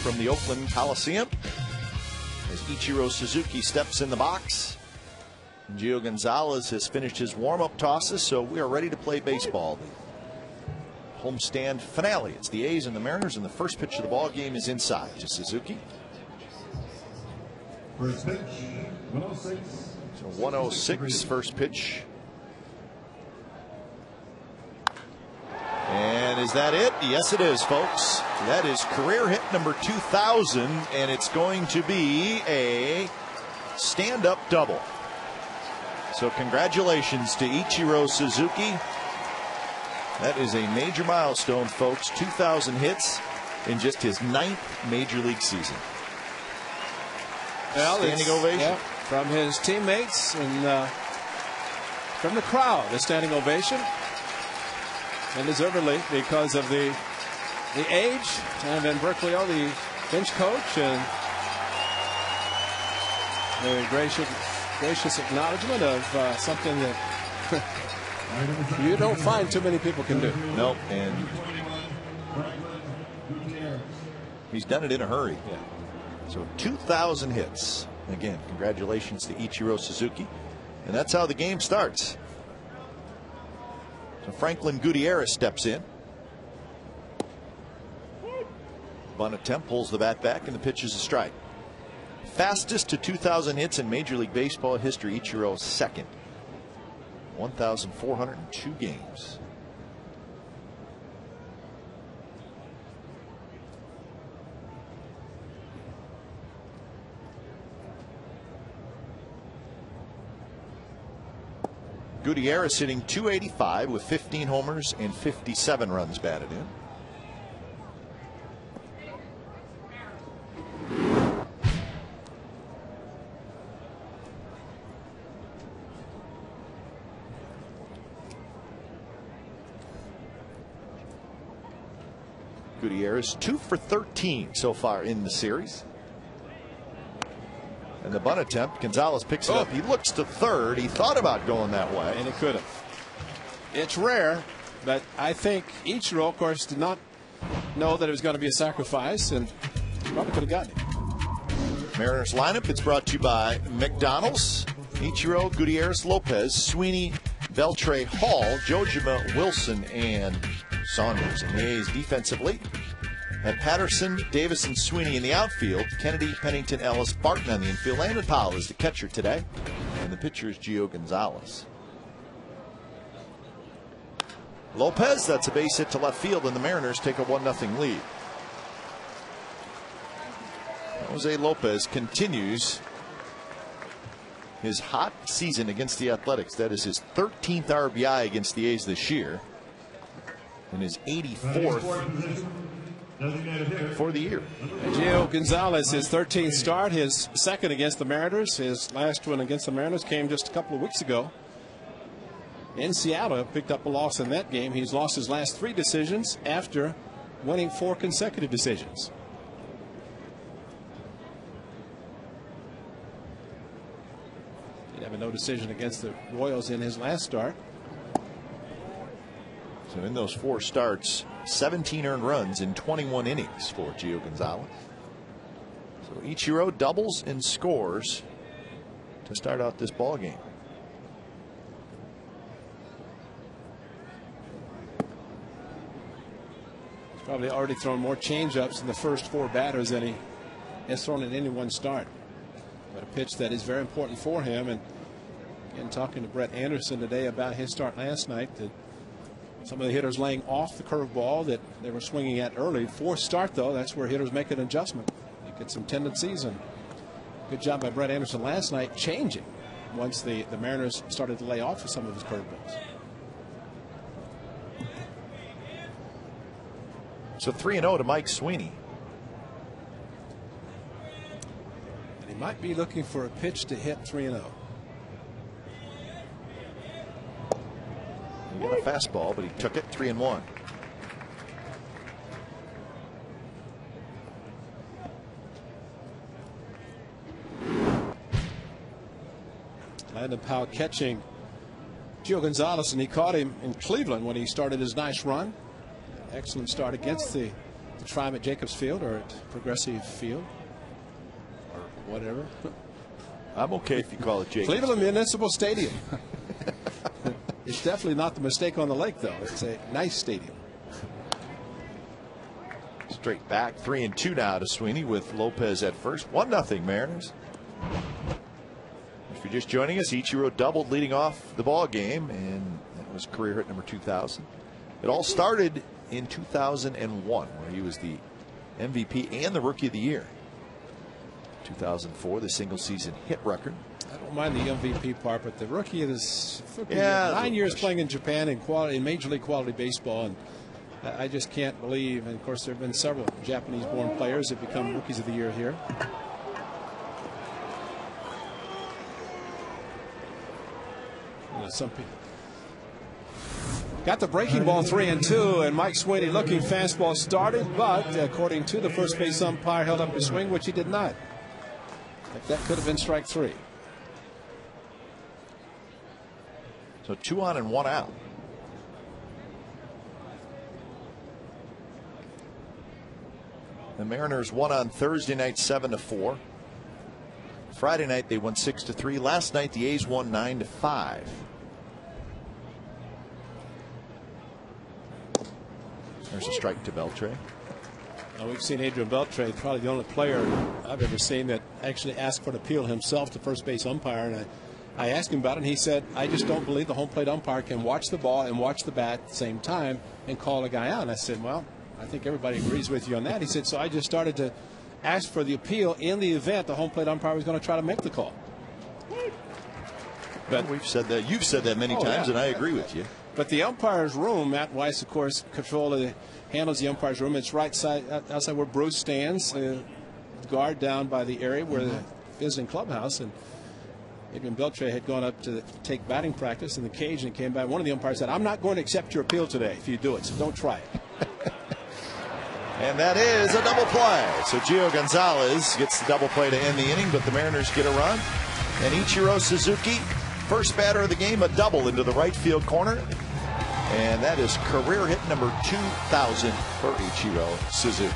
from the Oakland Coliseum as Ichiro Suzuki steps in the box. Gio Gonzalez has finished his warm-up tosses, so we are ready to play baseball. The homestand finale. It's the A's and the Mariners, and the first pitch of the ball game is inside to Suzuki. First pitch, 106. So 106, first pitch. And is that it? Yes, it is, folks. That is career hit number 2,000, and it's going to be a stand-up double. So congratulations to Ichiro Suzuki. That is a major milestone, folks. 2,000 hits in just his 9th major league season. Well, standing ovation. Yeah, from his teammates and from the crowd, a standing ovation. And deservedly, because of the age, and then Berkelio, the bench coach, and the gracious acknowledgement of something that you don't find too many people can do. Nope, and he's done it in a hurry. Yeah. So 2,000 hits. Again, congratulations to Ichiro Suzuki. And that's how the game starts. So Franklin Gutierrez steps in. Bonatemp pulls the bat back, and the pitch is a strike. Fastest to 2,000 hits in Major League Baseball history. Ichiro second. 1,402 games. Gutierrez hitting .285 with 15 homers and 57 runs batted in. Gutierrez 2 for 13 so far in the series. And the bunt attempt, Gonzalez picks it up. He looks to third. He thought about going that way. And he could have. It's rare, but I think Ichiro, of course, did not know that it was going to be a sacrifice, and probably could have gotten it. Mariners lineup, it's brought to you by McDonald's. Ichiro, Gutierrez, Lopez, Sweeney, Beltre, Hall, Jojima, Wilson, and Saunders. And the A's defensively have Patterson, Davis, and Sweeney in the outfield. Kennedy, Pennington, Ellis, Barton on the infield. Landon Powell is the catcher today. And the pitcher is Gio Gonzalez. Lopez, that's a base hit to left field, and the Mariners take a 1-0 lead. Jose Lopez continues his hot season against the Athletics. That is his 13th RBI against the A's this year, and his 84th for the year. Gio Gonzalez, his 13th start, his second against the Mariners. His last one against the Mariners came just a couple of weeks ago in Seattle. Picked up a loss in that game. He's lost his last 3 decisions after winning 4 consecutive decisions. He'd have a no decision against the Royals in his last start. So in those 4 starts, 17 earned runs in 21 innings for Gio Gonzalez. So Ichiro doubles and scores to start out this ball game. He's probably already thrown more changeups in the first 4 batters than he has thrown in any one start. But a pitch that is very important for him. And again, talking to Brett Anderson today about his start last night, that some of the hitters laying off the curveball that they were swinging at early. 4th start, though, that's where hitters make an adjustment. You get some tendencies, and good job by Brett Anderson last night changing once the Mariners started to lay off of some of his curveballs. So 3-0 to Mike Sweeney. And he might be looking for a pitch to hit 3-0. He got a fastball, but he took it. 3-1. Landon Powell catching Gio Gonzalez, and he caught him in Cleveland when he started his nice run. Excellent start against the to try him at Jacobs Field or at Progressive Field or whatever. I'm okay if you call it Jacobs. Cleveland Municipal Stadium. It's definitely not the mistake on the lake, though. It's a nice stadium. Straight back, 3-2 now to Sweeney with Lopez at first. 1-0 Mariners. If you're just joining us, Ichiro doubled leading off the ball game, and that was career hit number 2,000. It all started in 2001, where he was the MVP and the Rookie of the Year. 2004, the single season hit record. I don't mind the MVP part, but the rookie is 9 years playing in Japan in Major League quality baseball, and I just can't believe. And of course, there have been several Japanese-born players that become Rookies of the Year here. Some people got the breaking ball 3-2, and Mike Sweeney looking. Fastball started, but according to the first base umpire, held up his swing, which he did not. That could have been strike 3. So 2 on and 1 out. The Mariners won on Thursday night 7-4. Friday night they won 6-3. Last night the A's won 9-5. There's a strike to Beltre. We've seen Adrian Beltre, probably the only player I've ever seen that actually asked for an appeal himself to first base umpire. And I asked him about it, and he said, I just don't believe the home plate umpire can watch the ball and watch the bat at the same time and call a guy out. And I said, well, I think everybody agrees with you on that. He said, so I just started to ask for the appeal in the event the home plate umpire was going to try to make the call. But we've said that. You've said that many times, and I agree with you. But the umpire's room, Matt Weiss, of course, handles the umpire's room. It's right outside where Bruce stands, guard down by the area where the visiting clubhouse. And Adrian Beltre had gone up to take batting practice in the cage and came back. One of the umpires said, I'm not going to accept your appeal today if you do it, so don't try it. And that is a double play. So Gio Gonzalez gets the double play to end the inning, but the Mariners get a run. And Ichiro Suzuki, first batter of the game, a double into the right field corner. And that is career hit number 2,000 for Ichiro Suzuki.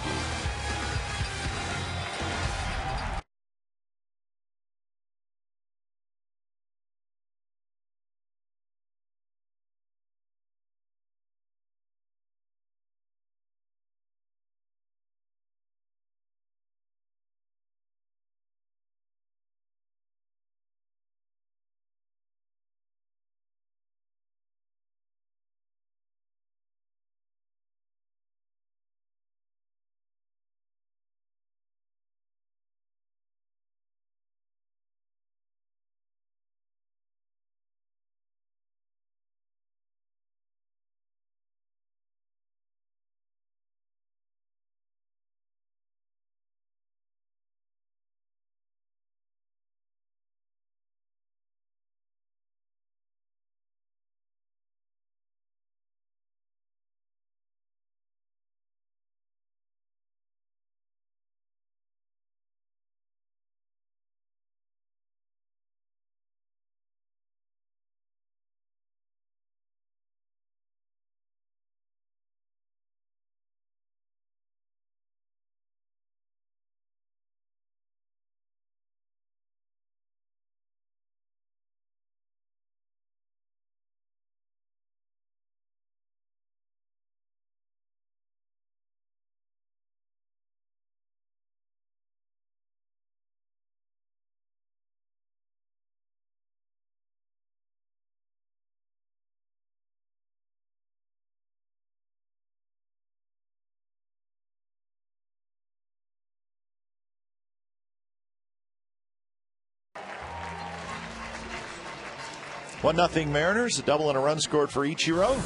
One nothing Mariners, a double and a run scored for Ichiro.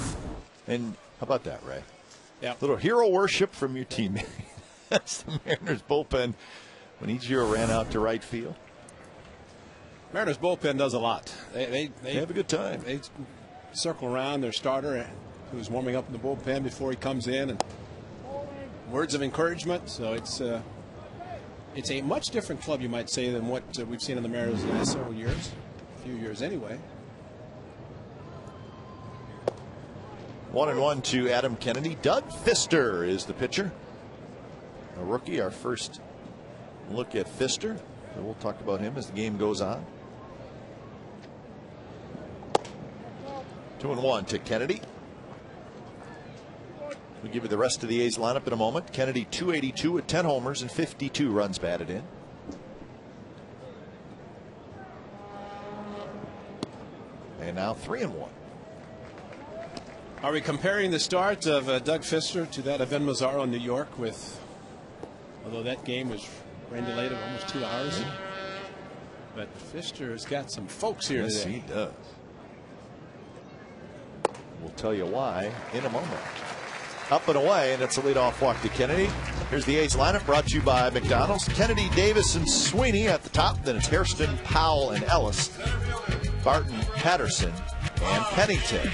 And how about that, Ray? Yeah. Little hero worship from your teammate. That's the Mariners bullpen when Ichiro ran out to right field. Mariners bullpen does a lot. They have a good time. They circle around their starter who's warming up in the bullpen before he comes in, and words of encouragement. So it's a much different club, you might say, than what we've seen in the Mariners in the last several years, a few years anyway. 1-1 to Adam Kennedy. Doug Fister is the pitcher. a rookie. Our first look at Fister. We'll talk about him as the game goes on. 2-1 to Kennedy. We'll give you the rest of the A's lineup in a moment. Kennedy 282 with 10 homers and 52 runs batted in. And now 3-1. Are we comparing the start of Doug Fister to that of Ben Mazzaro in New York? Although that game was rain delayed of almost 2 hours. But Fister has got some folks here yes, today. He does. We'll tell you why in a moment. Up and away, and it's a leadoff walk to Kennedy. Here's the A's lineup brought to you by McDonald's. Kennedy, Davis, and Sweeney at the top. Then it's Hairston, Powell, and Ellis. Barton, Patterson, and Pennington.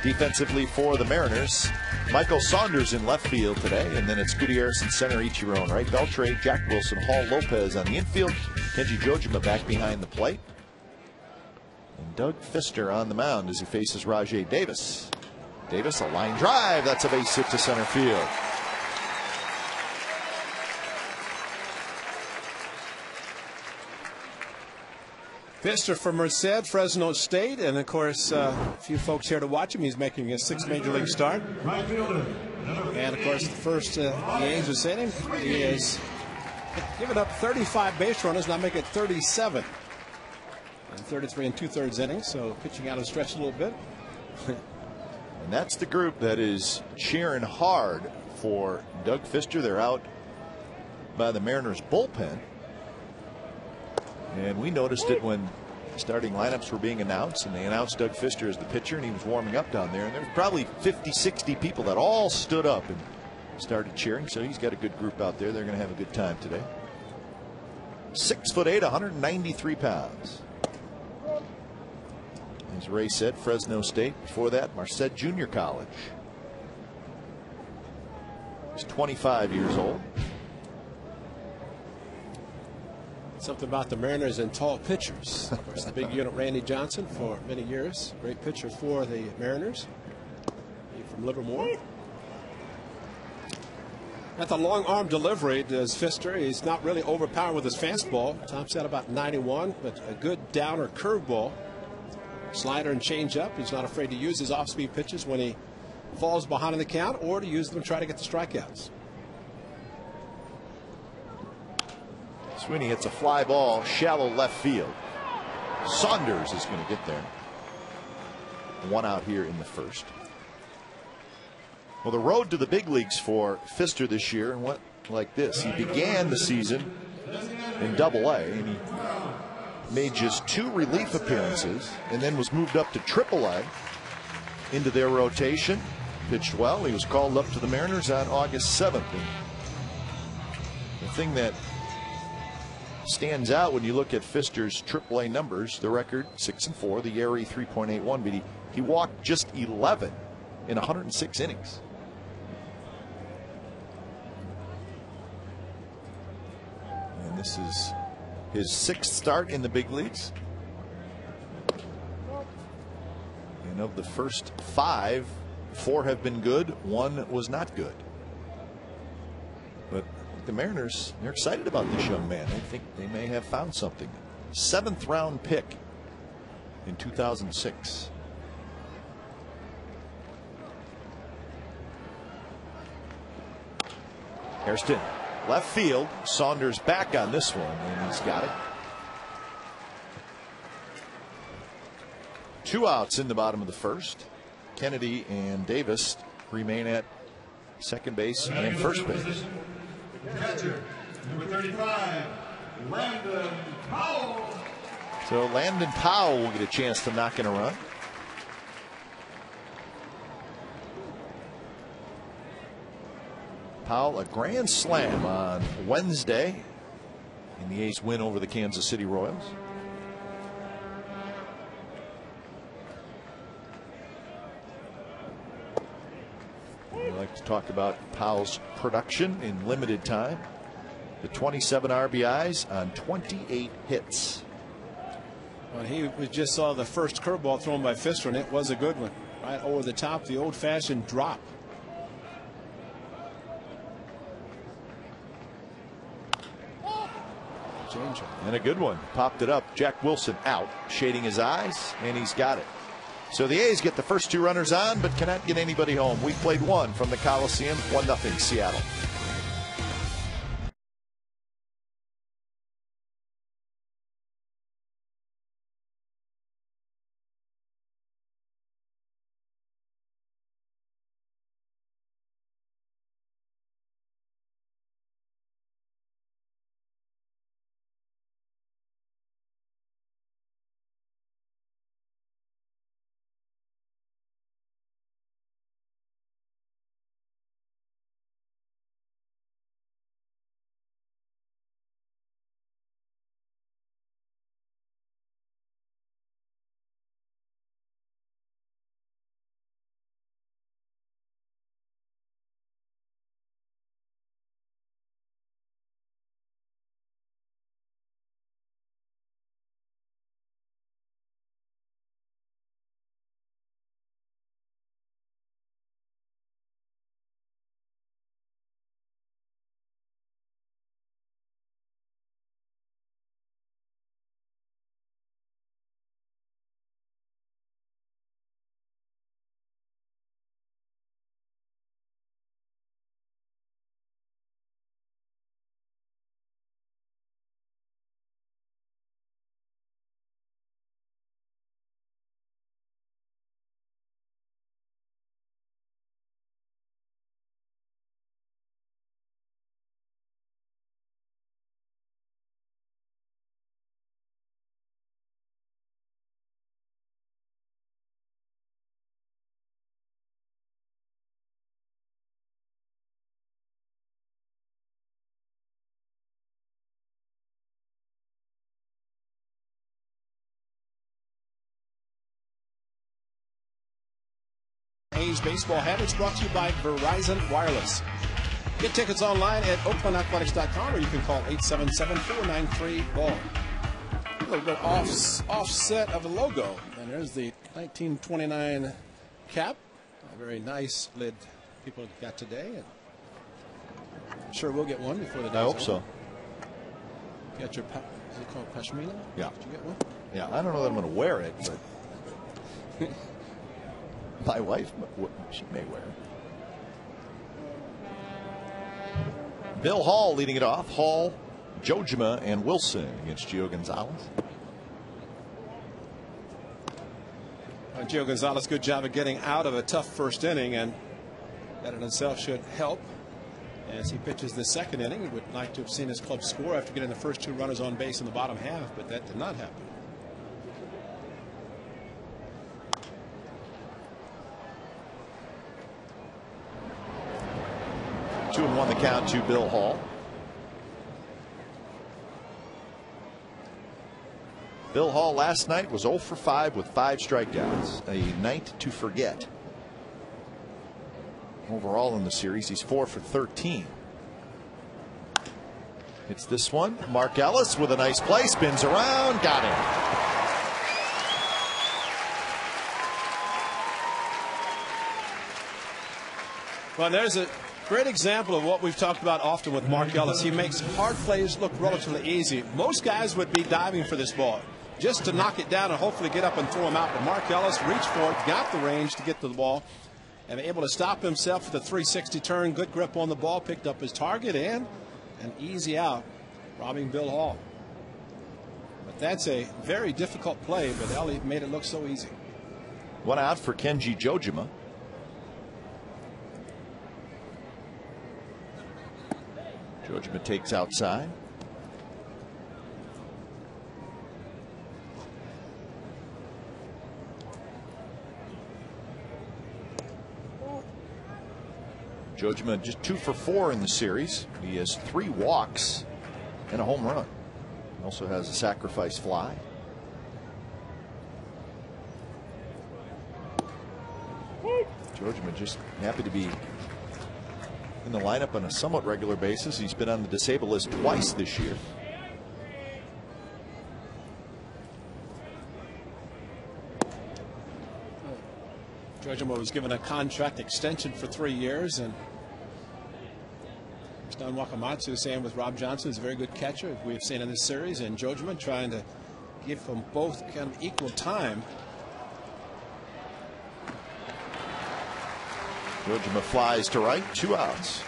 Defensively for the Mariners, Michael Saunders in left field today, and then it's Gutierrez in center, Ichiro in right, Beltre, Jack Wilson, Hall, Lopez on the infield, Kenji Jojima back behind the plate, and Doug Fister on the mound as he faces Rajai Davis. Davis, a line drive, that's a base hit to center field. Fister from Merced, Fresno State, and of course a few folks here to watch him. He's making his 6th major league start. And of course the first the A's are setting, he has given up 35 base runners, now make it 37 in 33 2/3 innings, so pitching out of stretch a little bit. And that's the group that is cheering hard for Doug Fister. They're out by the Mariners bullpen. And we noticed it when starting lineups were being announced, and they announced Doug Fister as the pitcher, and he was warming up down there. And there was probably 50, 60 people that all stood up and started cheering. So he's got a good group out there. They're going to have a good time today. 6'8", 193 pounds. As Ray said, Fresno State. Before that, Marquette Junior College. He's 25 years old. Something about the Mariners and tall pitchers. Of course, the big unit, Randy Johnson, for many years. Great pitcher for the Mariners. He from Livermore. At the long arm delivery, does Fister. He's not really overpowered with his fastball. Tops out about 91, but a good downer curveball. Slider and changeup. He's not afraid to use his off-speed pitches when he falls behind in the count, or to use them to try to get the strikeouts. Sweeney hits a fly ball, shallow left field. Saunders is going to get there. 1 out here in the first. Well, the road to the big leagues for Fister this year went like this. He began the season in Double-A, and he made just 2 relief appearances, and then was moved up to Triple-A into their rotation. Pitched well. He was called up to the Mariners on August 7th. And the thing that stands out when you look at Fister's AAA numbers, the record 6-4, the ERA 3.81, but he walked just 11 in 106 innings. And this is his 6th start in the big leagues. And of the first 5, 4 have been good, 1 was not good. But the Mariners, they're excited about this young man. They think they may have found something. 7th round pick in 2006. Hairston, left field. Saunders back on this one, and he's got it. 2 outs in the bottom of the first. Kennedy and Davis remain at second base and first base. Catcher, number 35, Landon Powell. So Landon Powell will get a chance to knock in a run. Powell, a grand slam on Wednesday in the A's win over the Kansas City Royals. We like to talk about Powell's production in limited time. The 27 RBIs on 28 hits. Well, we just saw the first curveball thrown by Fister, and it was a good one. Right over the top, the old-fashioned drop. changeup. And a good one. Popped it up. Jack Wilson out, shading his eyes, and he's got it. So the A's get the first 2 runners on, but cannot get anybody home. We played 1 from the Coliseum, 1-0 Seattle. A's baseball habits brought to you by Verizon Wireless. Get tickets online at oaklandathletics.com, or you can call 877-493-BALL. A little bit offset of the logo. And there's the 1929 cap. A very nice lid people got today. And I'm sure we'll get one before the day's I hope over. so. You got your, is it called Pashmina? Yeah. Did you get one? Yeah, I don't know that I'm going to wear it, but my wife, she may wear it. Bill Hall leading it off. Hall, Jojima, and Wilson against Gio Gonzalez. Gio Gonzalez, good job of getting out of a tough first inning, and that in itself should help as he pitches the second inning. He would like to have seen his club score after getting the first 2 runners on base in the bottom half, but that did not happen. Two and one the count to Bill Hall. Bill Hall last night was 0 for 5 with 5 strikeouts. A night to forget. Overall in the series, he's 4 for 13. It's this one. Mark Ellis with a nice play. Spins around. Got him. Well, there's a great example of what we've talked about often with Mark Ellis. He makes hard plays look relatively easy. Most guys would be diving for this ball just to knock it down and hopefully get up and throw him out. But Mark Ellis reached for it, got the range to get to the ball, and able to stop himself with a 360 turn. Good grip on the ball, picked up his target, and an easy out, robbing Bill Hall. But that's a very difficult play, but Ellie made it look so easy. One out for Kenji Jojima. Jojima takes outside. Jojima just 2 for 4 in the series. He has 3 walks and a home run. Also has a sacrifice fly. Jojima just happy to be in the lineup on a somewhat regular basis. He's been on the disabled list twice this year. Jojima was given a contract extension for 3 years, and there's Don Wakamatsu saying with Rob Johnson is a very good catcher we've seen in this series, and Jojima trying to give them both kind of equal time. Jojima flies to right, 2 outs.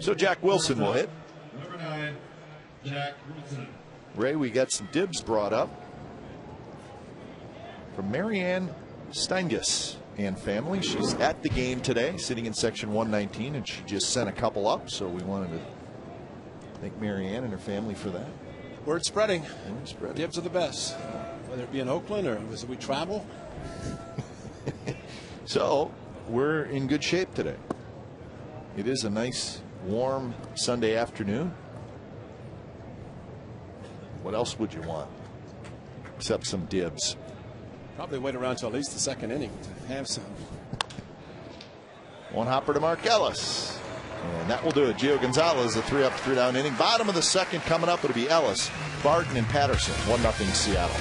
So Jack Wilson will hit. Number 9, Jack Wilson. Ray, we got some dibs brought up from Marianne Steinges and family. She's at the game today, sitting in section 119, and she just sent a couple up, so we wanted to thank Marianne and her family for that. Word spreading. Word spreading. Dibs are the best, whether it be in Oakland or as we travel. So we're in good shape today. It is a nice, warm Sunday afternoon. What else would you want except some dibs? Probably wait around till at least the second inning to have some. One hopper to Mark Ellis. And that will do it. Gio Gonzalez, a 3-up, 3-down inning. Bottom of the second coming up. It'll be Ellis, Barton, and Patterson. 1-0 Seattle.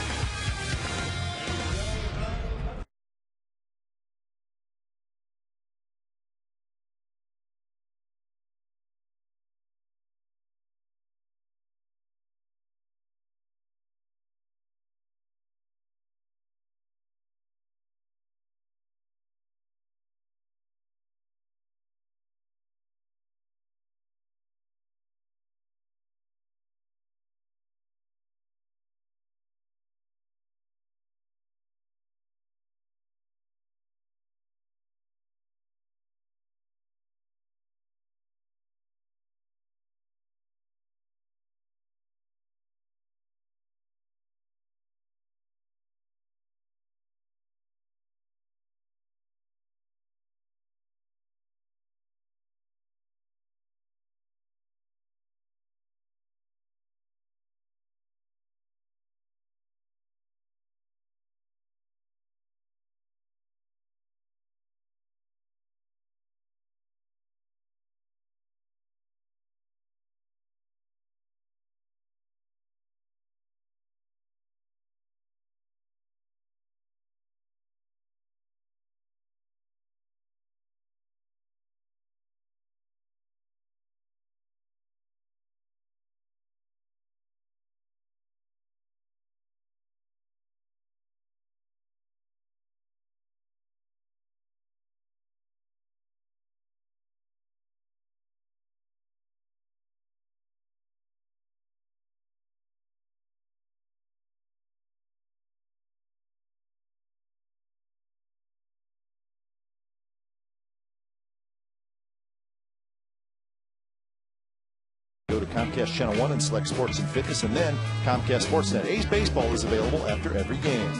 Go to Comcast Channel 1 and select Sports and Fitness, and then Comcast Sportsnet. A's Baseball is available after every game.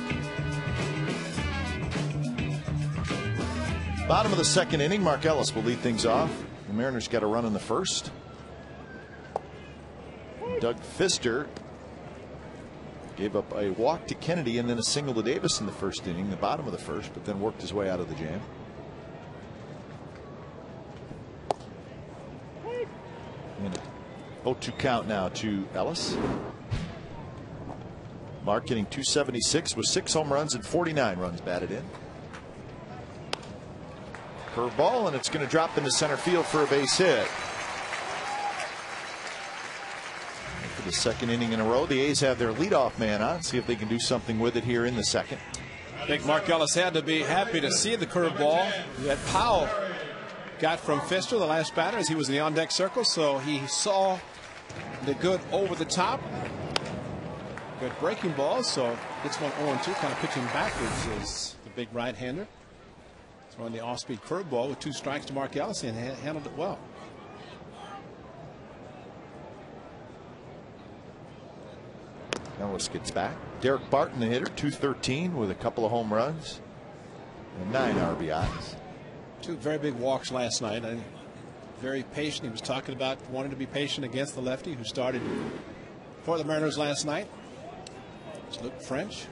Bottom of the second inning, Mark Ellis will lead things off. The Mariners got a run in the first. Doug Fister gave up a walk to Kennedy and then a single to Davis in the first inning, the bottom of the first, but then worked his way out of the jam. And 0-2 count now to Ellis. Mark getting 276 with 6 home runs and 49 runs batted in. Curveball, and it's going to drop into center field for a base hit. For the second inning in a row, the A's have their leadoff man on. See if they can do something with it here in the second. I think Mark Ellis had to be happy to see the curveball that Powell got from Fister, the last batter, as he was in the on-deck circle. So he saw the good over the top. Good breaking ball. So gets one 0-2, kind of pitching backwards is the big right-hander. Throwing the off-speed curveball with 2 strikes to Mark Ellis and handled it well. Ellis gets back. Derek Barton, the hitter, 213 with a couple of home runs and 9 RBIs. 2 very big walks last night. And very patient. He was talking about wanting to be patient against the lefty who started for the Mariners last night. It's Luke French.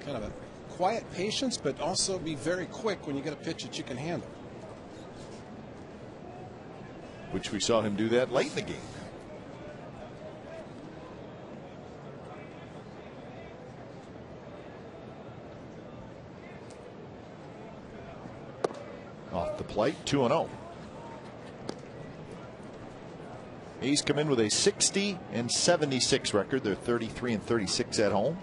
Kind of a quiet patience, but also be very quick when you get a pitch that you can handle. Which we saw him do that late in the game. plate, 2-0. A's come in with a 60-76 record. They're 33-36 at home.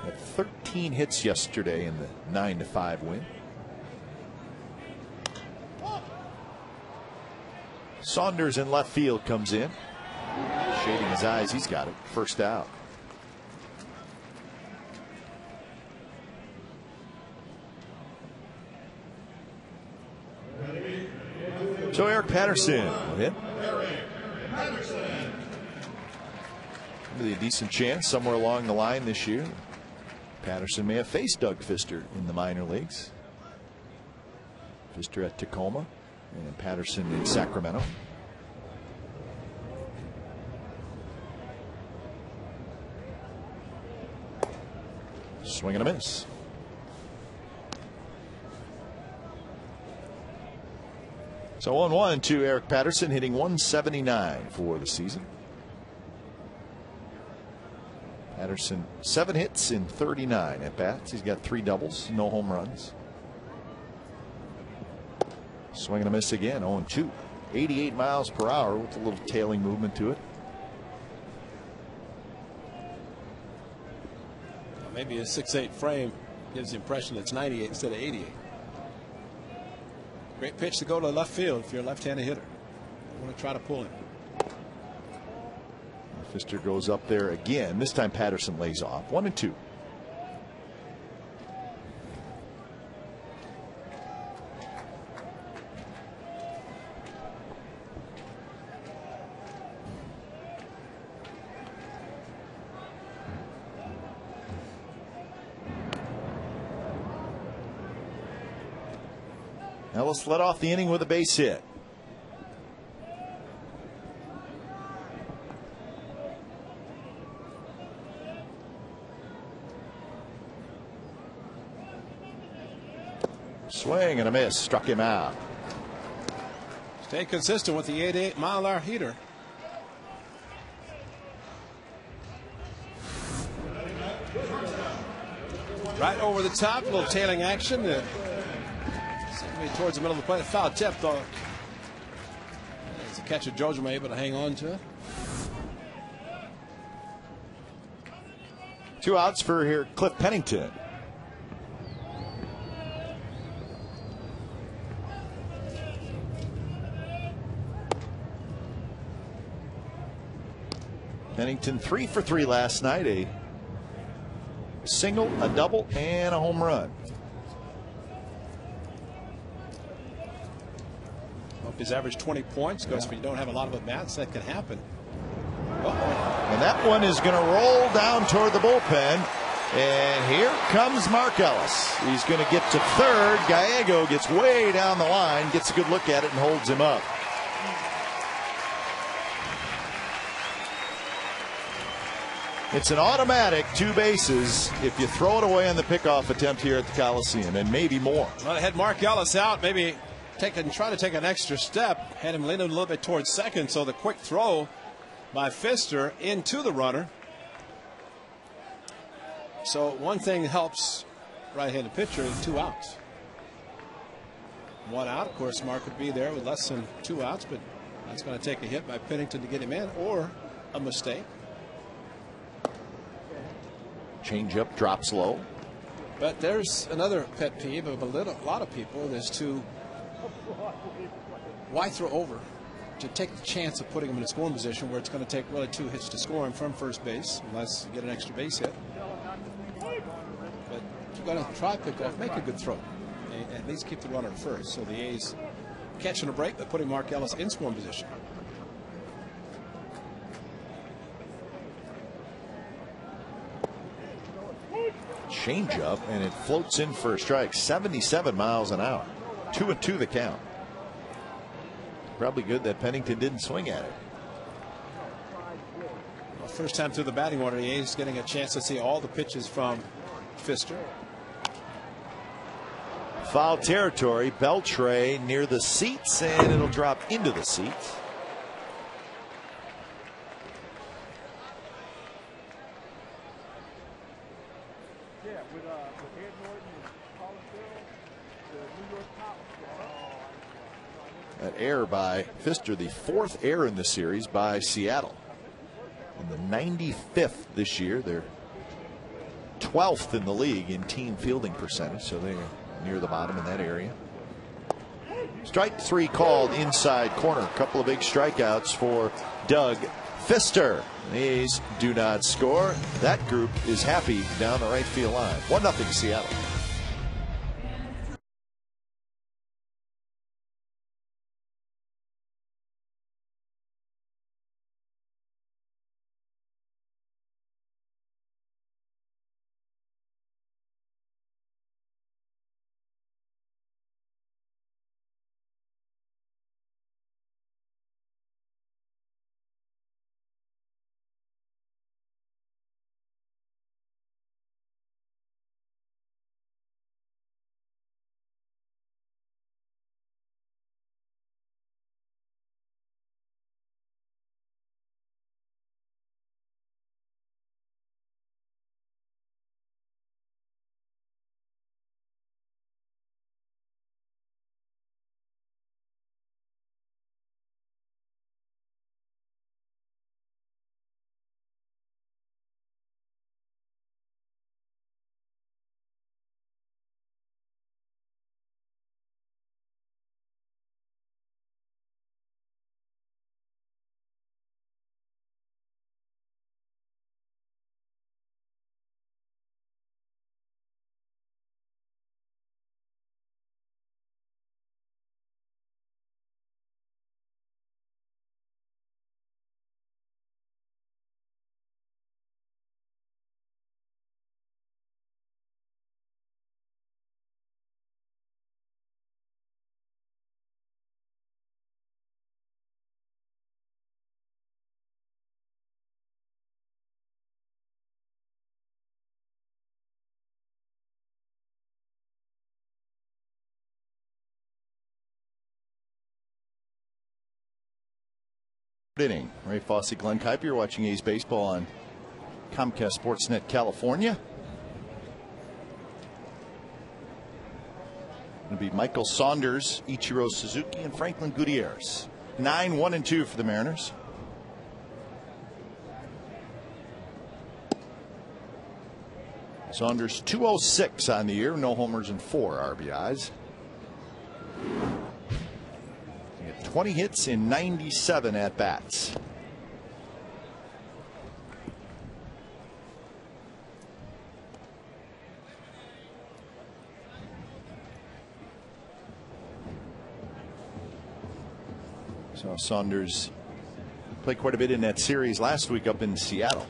Had 13 hits yesterday in the 9-5 win. Saunders in left field comes in. Shading his eyes, he's got it. First out. So Eric Patterson will hit. Really a decent chance somewhere along the line this year. Patterson may have faced Doug Fister in the minor leagues. Fister at Tacoma and Patterson in Sacramento. Swing and a miss. So 1-1 to Eric Patterson, hitting 179 for the season. Patterson 7 hits in 39 at bats. He's got 3 doubles, no home runs. Swing and a miss again, 0-2. 88 miles per hour with a little tailing movement to it. Maybe a 6'8" frame gives the impression it's 98 instead of 88. Great pitch to go to left field if you're a left-handed hitter. You want to try to pull him. Fister goes up there again. This time Patterson lays off. 1-2. Ellis led off the inning with a base hit. Swing and a miss, struck him out. Stay consistent with the 88-mile-an-hour heater. Right over the top, a little tailing action. Towards the middle of the plate, foul tip though. As a catcher, Jojo able to hang on to it. 2 outs for here, Cliff Pennington. Pennington 3 for 3 last night. A single, a double, and a home run. He's averaged 20 points because if you don't have a lot of at-bats, that can happen. And that one is going to roll down toward the bullpen. And here comes Mark Ellis. He's going to get to third. Gallego gets way down the line, gets a good look at it, and holds him up. It's an automatic 2 bases if you throw it away on the pickoff attempt here at the Coliseum, and maybe more. Well, they had Mark Ellis out, maybe try to take an extra step, had him leaning a little bit towards second, so the quick throw by Fister into the runner. So one thing helps right-handed pitcher is 2 outs. 1 out, of course, Mark would be there with less than 2 outs, but that's going to take a hit by Pennington to get him in, or a mistake. Changeup drops low. But there's another pet peeve of a lot of people is to why throw over to take the chance of putting him in a scoring position where it's going to take really 2 hits to score him from first base unless you get an extra base hit. But you've got to try pick off, make a good throw, and at least keep the runner at first. So the A's catching a break by putting Mark Ellis in scoring position. Changeup, and it floats in for a strike. 77 miles an hour. 2-2 the count. Probably good that Pennington didn't swing at it. Well, first time through the batting order, the A's getting a chance to see all the pitches from Fister. Foul territory. Beltre near the seats, and it'll drop into the seats. That error by Pfister, the 4th error in the series by Seattle. And the 95th this year. They're 12th in the league in team fielding percentage, so they're near the bottom in that area. Strike 3 called inside corner. A couple of big strikeouts for Doug Pfister. These do not score. That group is happy down the right field line. 1-0 Seattle. Inning. Ray Fosse, Glenn Kuiper. You're watching A's Baseball on Comcast Sportsnet California. It'll be Michael Saunders, Ichiro Suzuki, and Franklin Gutierrez. 9-1-2 for the Mariners. Saunders 206 on the year, no homers and 4 RBIs. 20 hits in 97 at bats. So Saunders played quite a bit in that series last week up in Seattle.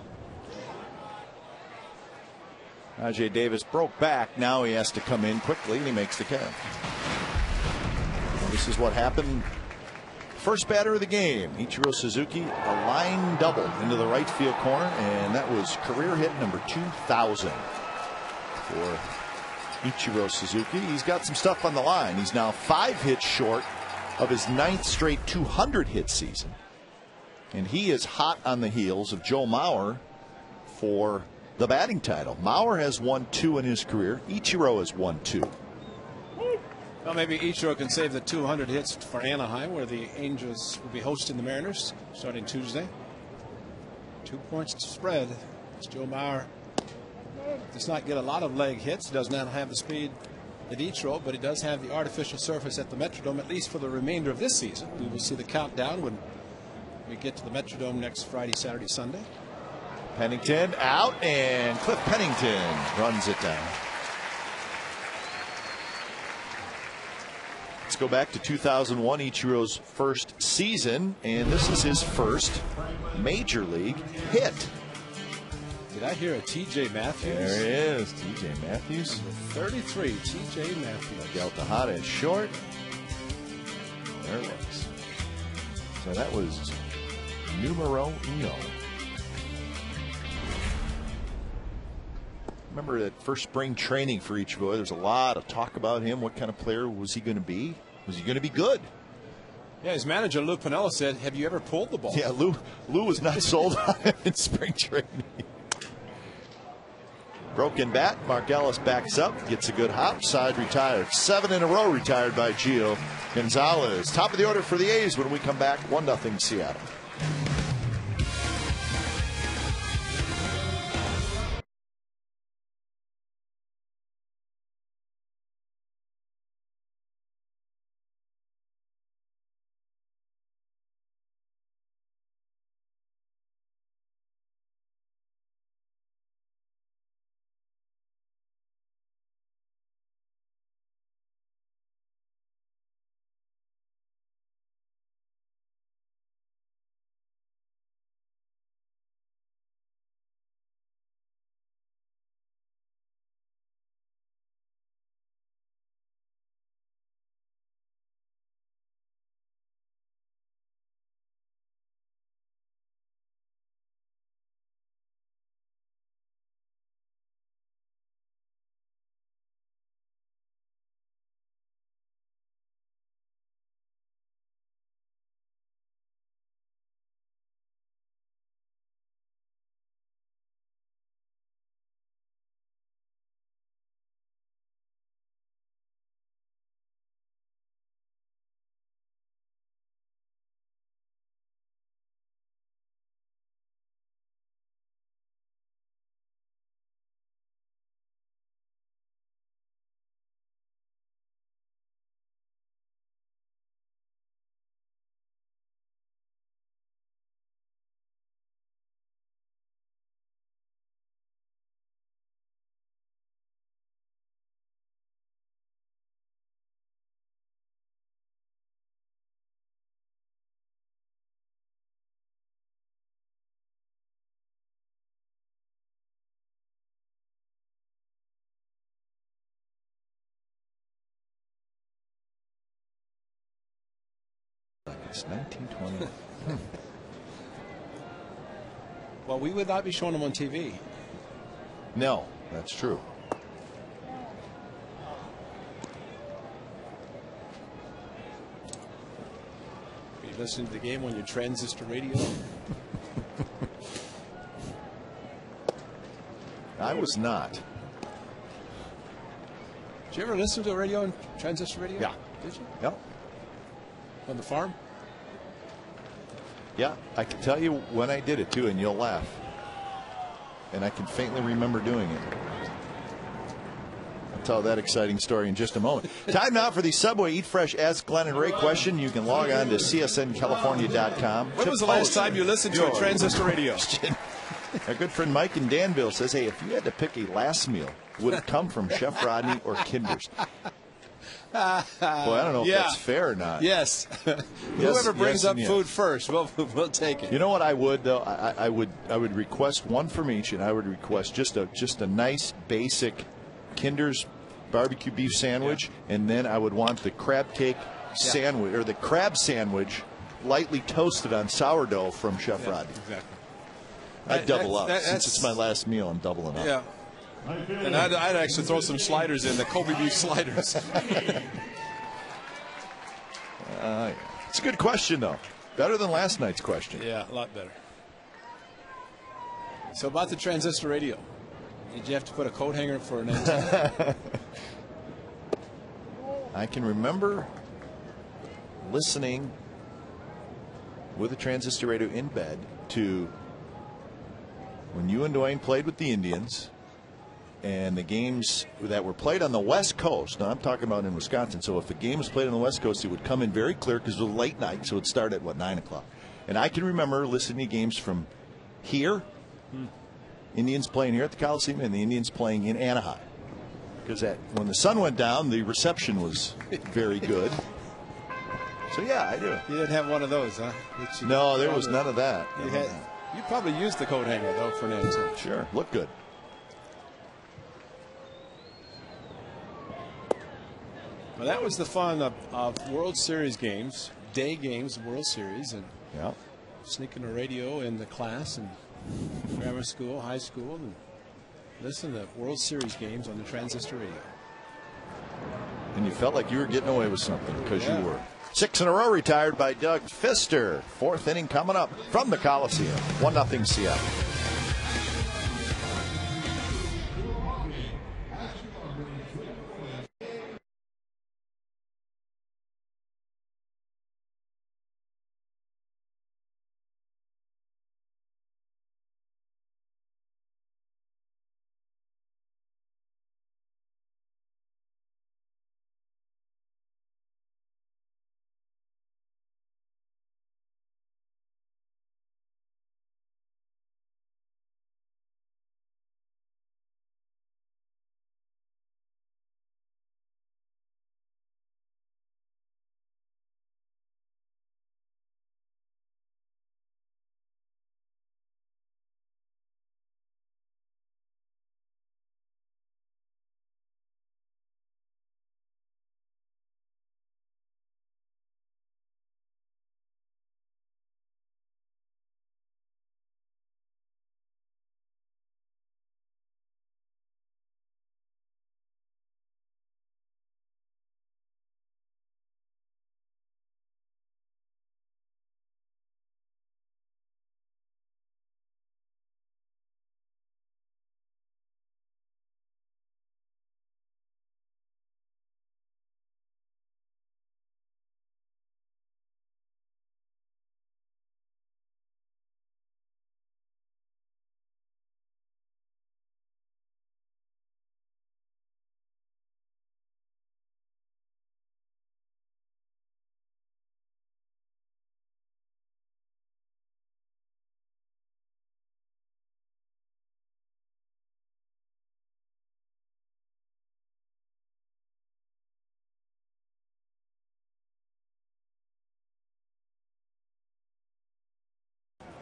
Ajay Davis broke back. Now he has to come in quickly, and he makes the catch. This is what happened. First batter of the game, Ichiro Suzuki, a line double into the right field corner, and that was career hit number 2,000 for Ichiro Suzuki. He's got some stuff on the line. He's now 5 hits short of his 9th straight 200 hit season, and he is hot on the heels of Joe Mauer for the batting title. Mauer has won 2 in his career. Ichiro has won 2. Well, maybe Ichiro can save the 200 hits for Anaheim, where the Angels will be hosting the Mariners starting Tuesday. 2 points to spread. As Joe Mauer does not get a lot of leg hits, does not have the speed that Ichiro, but he does have the artificial surface at the Metrodome, at least for the remainder of this season. We will see the countdown when we get to the Metrodome next Friday, Saturday, Sunday. Pennington out, and Cliff Pennington runs it down. Let's go back to 2001, Ichiro's first season, and this is his first major league hit. Did I hear a T.J. Matthews? There he is, T.J. Matthews. 33, T.J. Matthews. Miguel Tejada is short. There it was. So that was numero uno. Remember that first spring training for Ichiro, there's a lot of talk about him. What kind of player was he going to be? Was he going to be good? Yeah, his manager, Lou Piniella, said, have you ever pulled the ball? Yeah, Lou was not sold on him in spring training. Broken bat. Mark Ellis backs up, gets a good hop, side retired. 7 in a row retired by Gio Gonzalez. Top of the order for the A's when we come back. 1-0 Seattle. It's 1920. Well, we would not be showing them on TV. No, that's true. Are you listening to the game on your transistor radio? I was not. Did you ever listen to a radio on transistor radio? Yeah. Did you? Yep. On the farm? Yeah, I can tell you when I did it too, and you'll laugh. And I can faintly remember doing it. I'll tell that exciting story in just a moment. Time now for the Subway Eat Fresh Ask Glenn and Ray question. You can log on to csncalifornia.com. When was the last time you listened to a transistor radio? Our good friend Mike in Danville says, hey, if you had to pick a last meal, would it come from Chef Rodney or Kinder's? Boy, I don't know if that's fair or not. Yes. Whoever brings up food first, we'll take it. You know what I would though? I would request one from each, and I would request just a nice basic Kinder's barbecue beef sandwich, and then I would want the crab cake sandwich or the crab sandwich lightly toasted on sourdough from Chef Rodney. Exactly. I'd double up. Since it's my last meal, I'm doubling up. Yeah. And I'd actually throw some sliders in, the Kobe beef sliders. It's a good question, though. Better than last night's question. Yeah, a lot better. So about the transistor radio, did you have to put a coat hanger for an antenna? I can remember listening with a transistor radio in bed to when you and Dwayne played with the Indians. And the games that were played on the West Coast, now I'm talking about in Wisconsin, so if the game was played on the West Coast, it would come in very clear because it was a late night, so it would start at, 9 o'clock. And I can remember listening to games from here, Indians playing here at the Coliseum, and the Indians playing in Anaheim. Because when the sun went down, the reception was very good. So, yeah, I do. You didn't have one of those, huh? No, there was none of that. You probably used the coat hanger, though, for an antenna. Sure, looked good. Well, that was the fun of World Series games, day games, World Series, and sneaking a radio in the class and grammar school, high school, and listen to World Series games on the transistor radio. And you felt like you were getting away with something because you were. 6 in a row retired by Doug Fister. 4th inning coming up from the Coliseum. 1-0 Seattle.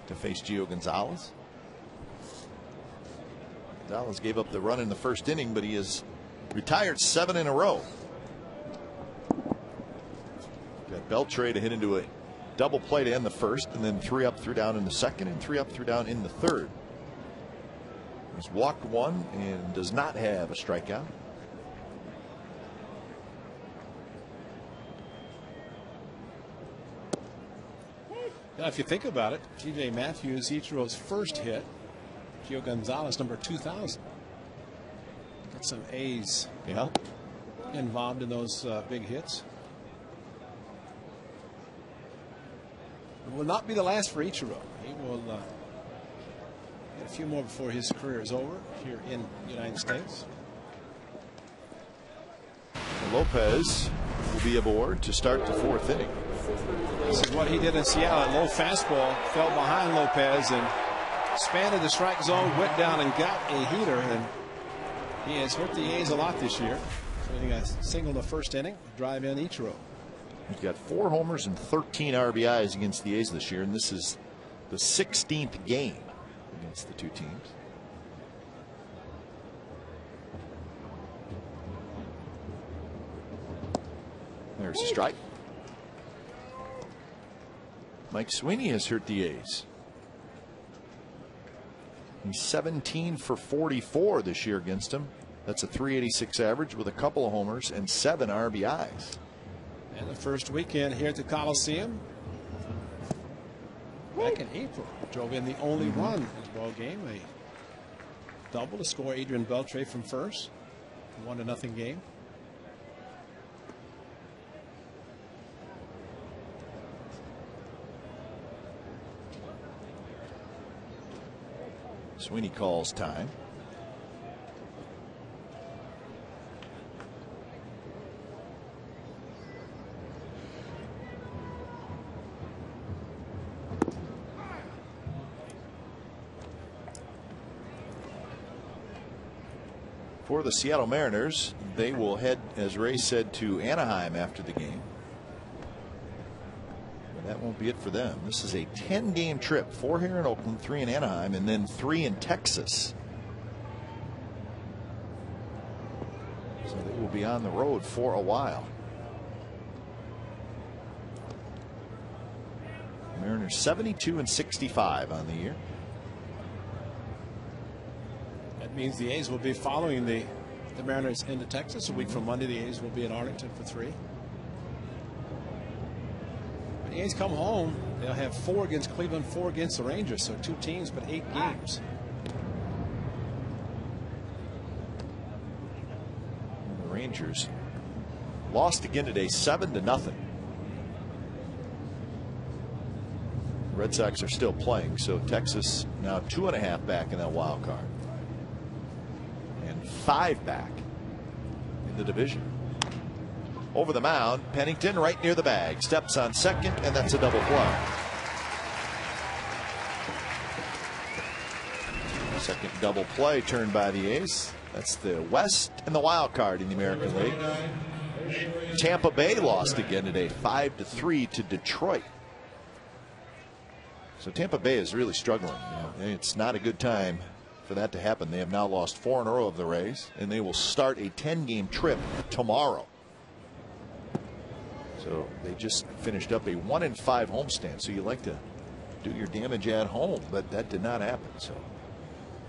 to face Gio Gonzalez. Gonzalez gave up the run in the first inning, but he has retired 7 in a row. Got Beltre to hit into a double play to end the first, and then 3 up, 3 down in the second, and 3 up, 3 down in the third. He's walked 1 and does not have a strikeout. Now, if you think about it, T.J. Matthews, Ichiro's first hit. Gio Gonzalez, number 2,000. Got some A's involved in those big hits. It will not be the last for Ichiro. He will get a few more before his career is over here in the United States. Lopez will be aboard to start the 4th inning. This is what he did in Seattle. Low fastball, fell behind Lopez and expanded the strike zone, went down and got a heater, and he has hurt the A's a lot this year. So he got a single in the first inning, drive in Ichiro. He's got 4 homers and 13 RBIs against the A's this year, and this is the 16th game against the two teams. There's a strike. Mike Sweeney has hurt the A's. He's 17 for 44 this year against him. That's a .386 average with a couple of homers and 7 RBIs. And the first weekend here at the Coliseum, back in April, drove in the only run in the ball game. A double to score Adrian Beltre from first. 1-0 game. Sweeney calls time. For the Seattle Mariners, they will head, as Ray said, to Anaheim after the game. But that won't be it for them. This is a 10-game trip, 4 here in Oakland, 3 in Anaheim, and then 3 in Texas. So they will be on the road for a while. Mariners 72 and 65 on the year. That means the A's will be following the Mariners into Texas. A week from Monday, the A's will be in Arlington for 3. When the A's come home, they'll have 4 against Cleveland, 4 against the Rangers. So 2 teams, but 8 games. And the Rangers lost again today, 7-0. Red Sox are still playing, so Texas now 2.5 back in that wild card. 5 back in the division. Over the mound, Pennington right near the bag, steps on second, and that's a double play. Second double play turned by the A's. That's the West and the wild card in the American League. Tampa Bay lost again today, 5-3 to Detroit. So Tampa Bay is really struggling. It's not a good time for that to happen. They have now lost 4 in a row of the Rays, and they will start a 10-game trip tomorrow. So they just finished up a 1-5 homestand. So you like to do your damage at home, but that did not happen. So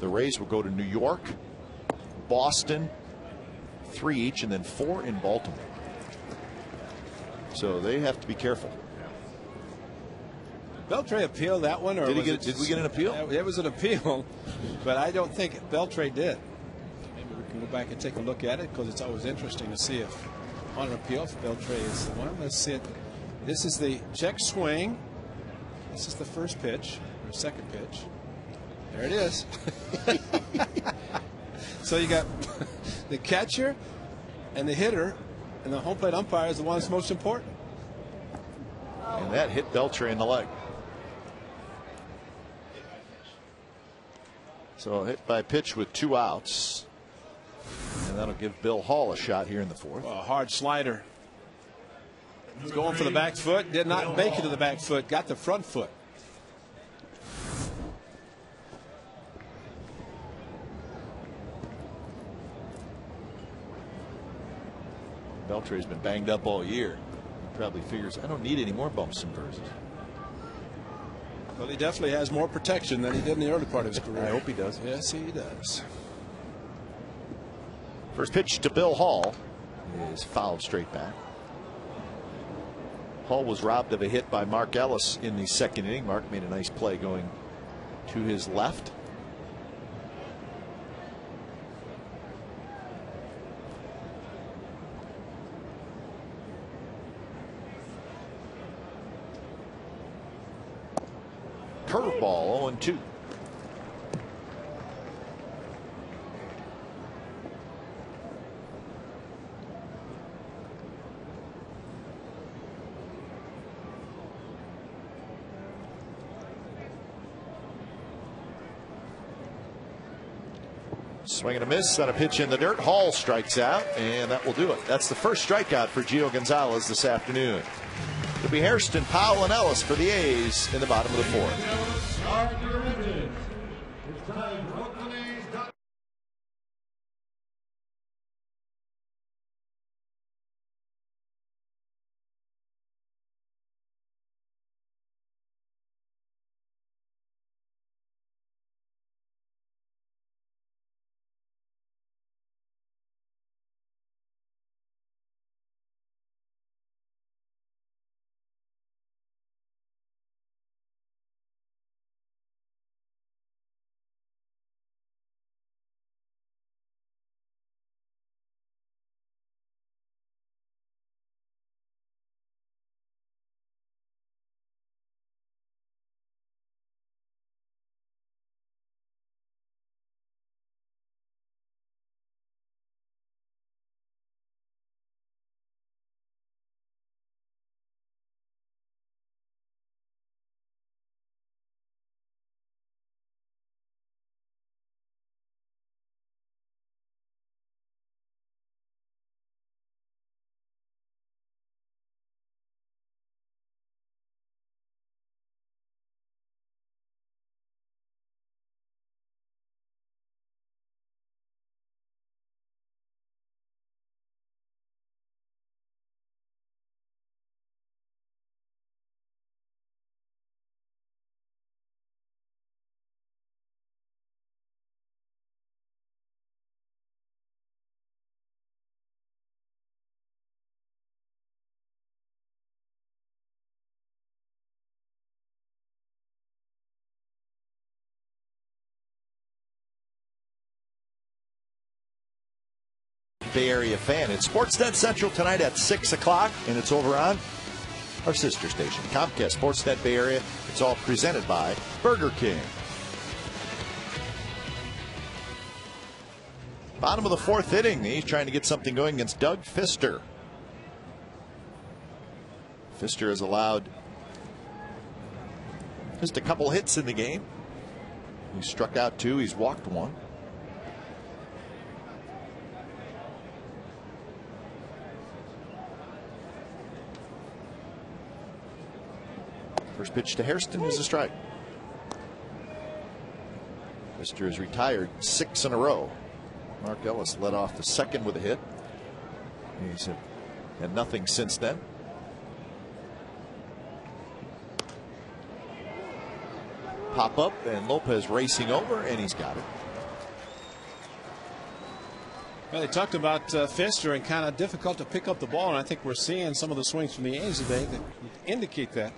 the Rays will go to New York, Boston, 3 each, and then 4 in Baltimore. So they have to be careful. Beltre appealed that one, or did we get an appeal? It was an appeal, but I don't think Beltre did. Maybe we can go back and take a look at it, because it's always interesting to see if on an appeal if Beltre is the one. Let's see it. This is the check swing. This is the first pitch, or second pitch. There it is. So you got the catcher and the hitter, and the home plate umpire is the one that's most important. And that hit Beltre in the leg. So hit by pitch with 2 outs. And that'll give Bill Hall a shot here in the 4th. Well, a hard slider. He's going for the back foot. Did not make it to the back foot. Got the front foot. Beltre's been banged up all year. Probably figures I don't need any more bumps and bruises. Well, he definitely has more protection than he did in the early part of his career. I hope he does. Yes, he does. First pitch to Bill Hall is fouled straight back. Hall was robbed of a hit by Mark Ellis in the second inning. Mark made a nice play going to his left. Curveball 0-2. Swing and a miss on a pitch in the dirt. Hall strikes out, and that will do it. That's the first strikeout for Gio Gonzalez this afternoon. It'll be Hairston, Powell, and Ellis for the A's in the bottom of the fourth. Bay Area fan. It's Sportsnet Central tonight at 6 o'clock, and it's over on our sister station, Comcast Sportsnet Bay Area. It's all presented by Burger King. Bottom of the fourth inning. He's trying to get something going against Doug Fister. Fister has allowed just a couple hits in the game. He struck out 2. He's walked 1. First pitch to Hairston is a strike. Fister has retired 6 in a row. Mark Ellis led off the second with a hit. He's had nothing since then. Pop up, and Lopez racing over, and he's got it. Well, they talked about Fister and kind of difficult to pick up the ball, and I think we're seeing some of the swings from the A's today that indicate that.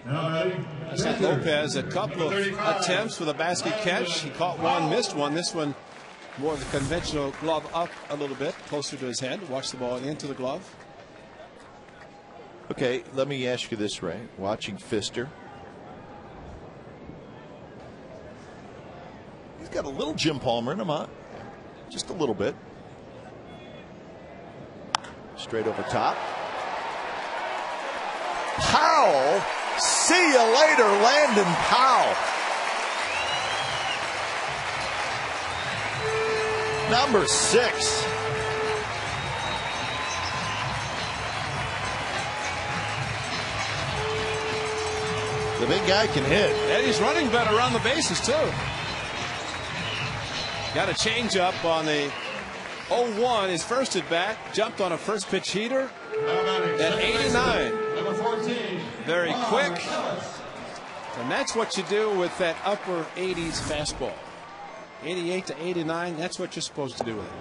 Lopez, a couple of attempts with a basket catch. He caught one, missed one. This one more of the conventional glove up a little bit, closer to his head. Watch the ball into the glove. Okay, let me ask you this, Ray. Watching Fister, he's got a little Jim Palmer in him, huh? Just a little bit. Straight over top. Powell. See you later, Landon Powell. Number 6. The big guy can hit. And he's running better around the bases, too. Got a change up on the 0-1, his first at bat, jumped on a first pitch heater at 89. Number 14. Very quick. And that's what you do with that upper 80s fastball. 88 to 89, that's what you're supposed to do with it.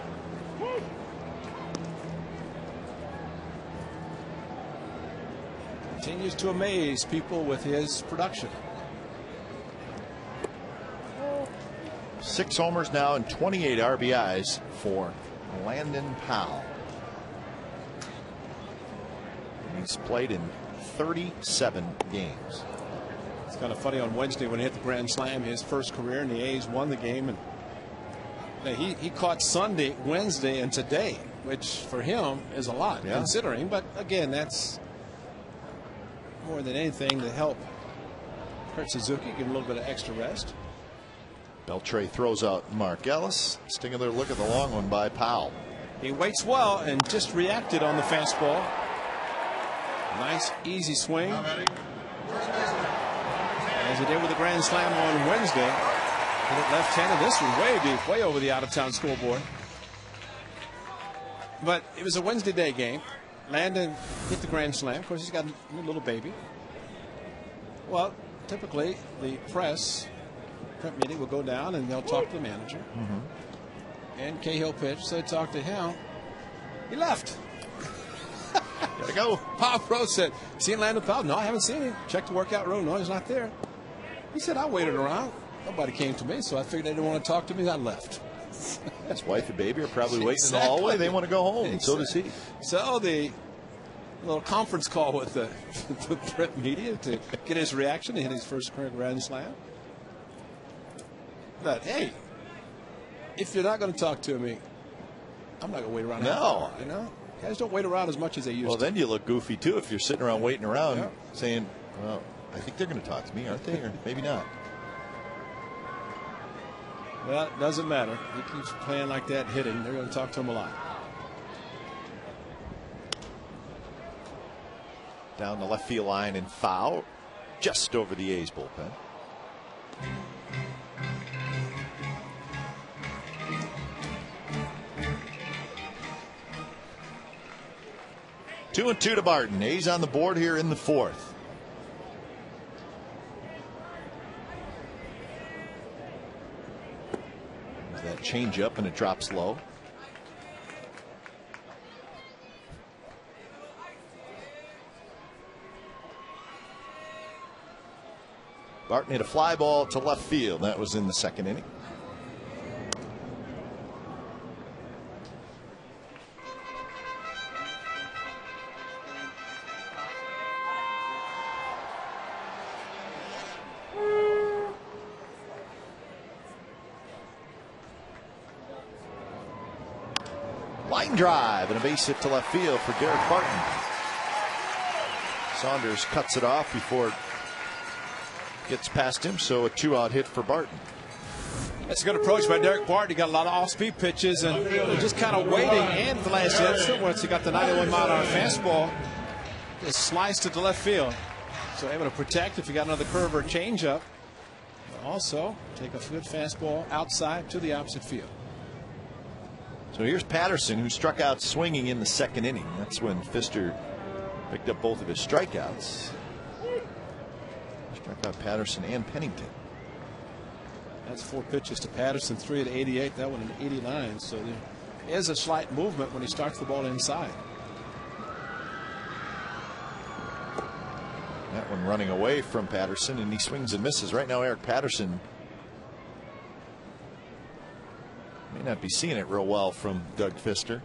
Continues to amaze people with his production. 6 homers now and 28 RBIs for Landon Powell. He's played in 37 games. It's kind of funny, on Wednesday when he hit the grand slam, his first career, and the A's won the game. And he caught Sunday, Wednesday, and today, which for him is a lot, considering. But again, that's more than anything to help Kurt Suzuki get a little bit of extra rest. Beltre throws out Mark Ellis. Let's take another look at the long one by Powell. He waits well and just reacted on the fastball. Nice, easy swing, as he did with the grand slam on Wednesday. Hit it left-handed. This was way deep, way over the out-of-town scoreboard. But it was a Wednesday day game. Landon hit the grand slam. Of course, he's got a little baby. Well, typically the press meeting will go down and they'll talk to the manager. And Cahill pitched, so they talked to him. He left. Gotta go. Bob Rose said, "Seen Landon Powell?" "No, I haven't seen him." Checked the workout room. "No, he's not there." He said, "I waited around. Nobody came to me, so I figured they didn't want to talk to me. I left." His wife and baby are probably waiting in the hallway. They want to go home, and so does he. So the little conference call with the print media to get his reaction to hit his first career grand slam. But hey, if you're not going to talk to me, I'm not going to wait around. No, you know, guys don't wait around as much as they used to. Well, then you look goofy too if you're sitting around waiting around, saying, "Well, I think they're going to talk to me, aren't they? Or maybe not." Well, it doesn't matter. He keeps playing like that, hitting. They're going to talk to him a lot. Down the left field line and foul, just over the A's bullpen. Two and two to Barton. A's on the board here in the fourth. There's that change up and it drops low. Barton hit a fly ball to left field. That was in the second inning. Line drive and a base hit to left field for Derek Barton. Saunders cuts it off before it gets past him, so a 2-out hit for Barton. That's a good approach by Derek Barton. He got a lot of off-speed pitches and just kind of waiting. And the last instant, once he got the 91-mile-an-hour fastball, just sliced it to left field. So able to protect if he got another curve or changeup. Also, take a good fastball outside to the opposite field. So here's Patterson, who struck out swinging in the second inning. That's when Pfister picked up both of his strikeouts. Struck out Patterson and Pennington. That's 4 pitches to Patterson, 3 at 88, that one at 89. So there is a slight movement when he starts the ball inside. That one running away from Patterson, and he swings and misses. Right now, Eric Patterson may not be seeing it real well from Doug Pfister,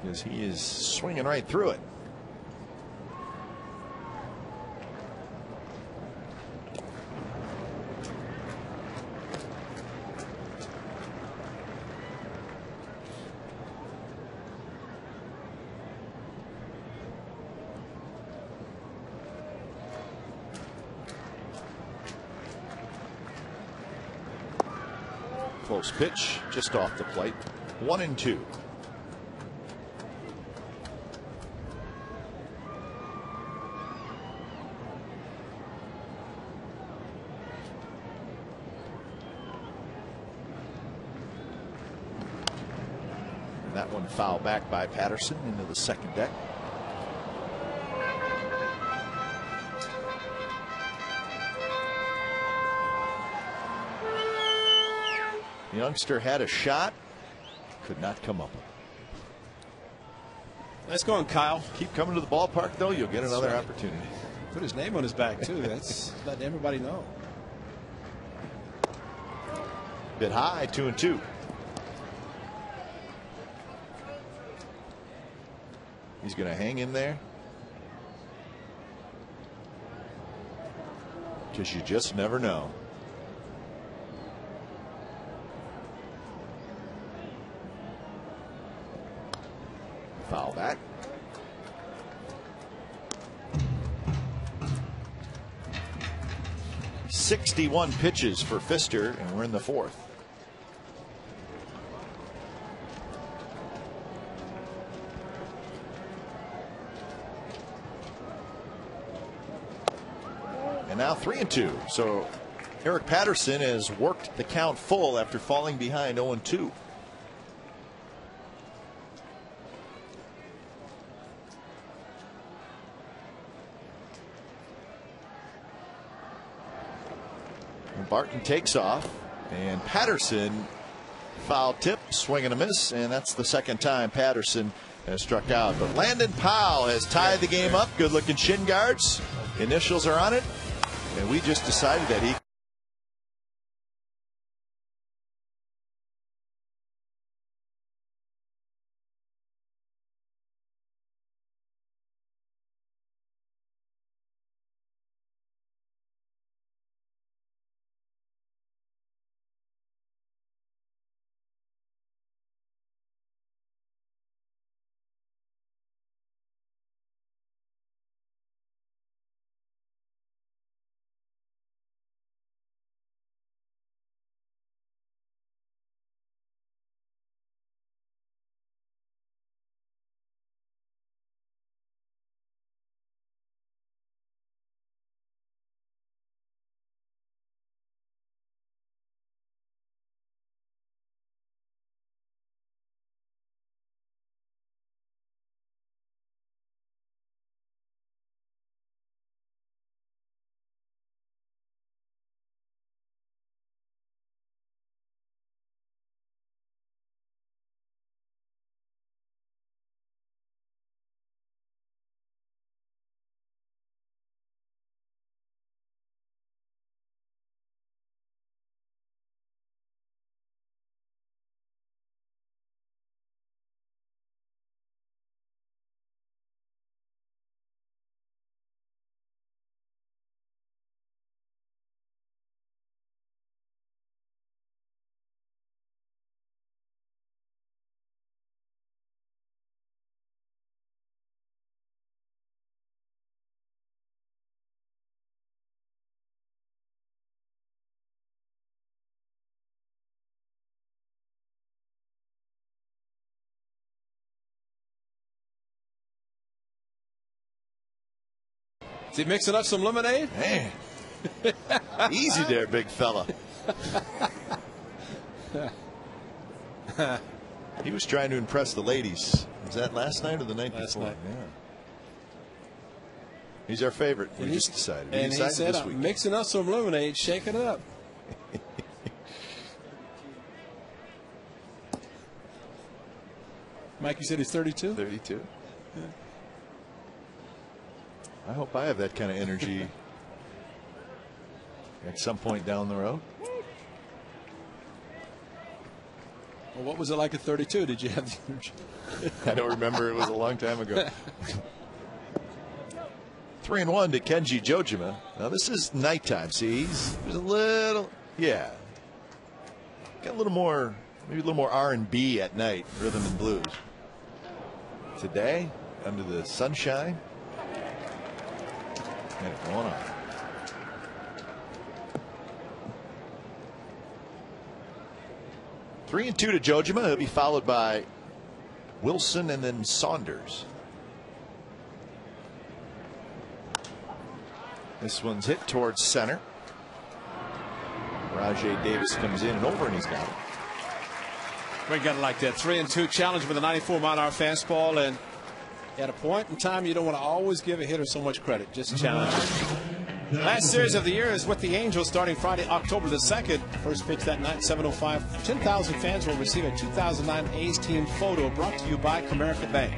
because he is swinging right through it. Close pitch just off the plate. 1-2. And that one fouled back by Patterson into the second deck. The youngster had a shot, could not come up. Nice going, Kyle. Keep coming to the ballpark, though. You'll get another right. opportunity. Put his name on his back, too. That's letting everybody know. Bit high, 2-2. He's going to hang in there. Because you just never know. Foul back. "61 pitches for Pfister, and we're in the fourth. And now 3-2. So Eric Patterson has worked the count full after falling behind 0-2. Barton takes off, and Patterson foul tip, swing and a miss, and that's the second time Patterson has struck out. But Landon Powell has tied the game up. Good looking shin guards. Initials are on it, and we just decided that he Is he mixing up some lemonade? Man, easy there, big fella. He was trying to impress the ladies. Was that last night or the night Last before? night. Yeah. He's our favorite. We just decided. And he said, this week. mixing up some lemonade, shake it up. Mike, you said he's 32? 32. Yeah. I hope I have that kind of energy at some point down the road. Well, what was it like at 32? Did you have the energy? I don't remember. It was a long time ago. 3-1 to Kenji Jojima. Now this is nighttime. See, there's a little, yeah, got a little more, maybe a little more R&B at night, rhythm and blues. Today, under the sunshine, got it going on. Three and 2 to Jojima. He'll be followed by Wilson and then Saunders. This one's hit towards center. Rajay Davis comes in and over, and he's got it. We got it like that. 3-2 challenge with a 94-mile-an-hour fastball. And at a point in time, you don't want to always give a hitter so much credit. Just challenge it. Last series of the year is with the Angels starting Friday, October the 2nd. First pitch that night, 7:05. 10,000 fans will receive a 2009 A's team photo brought to you by Comerica Bank.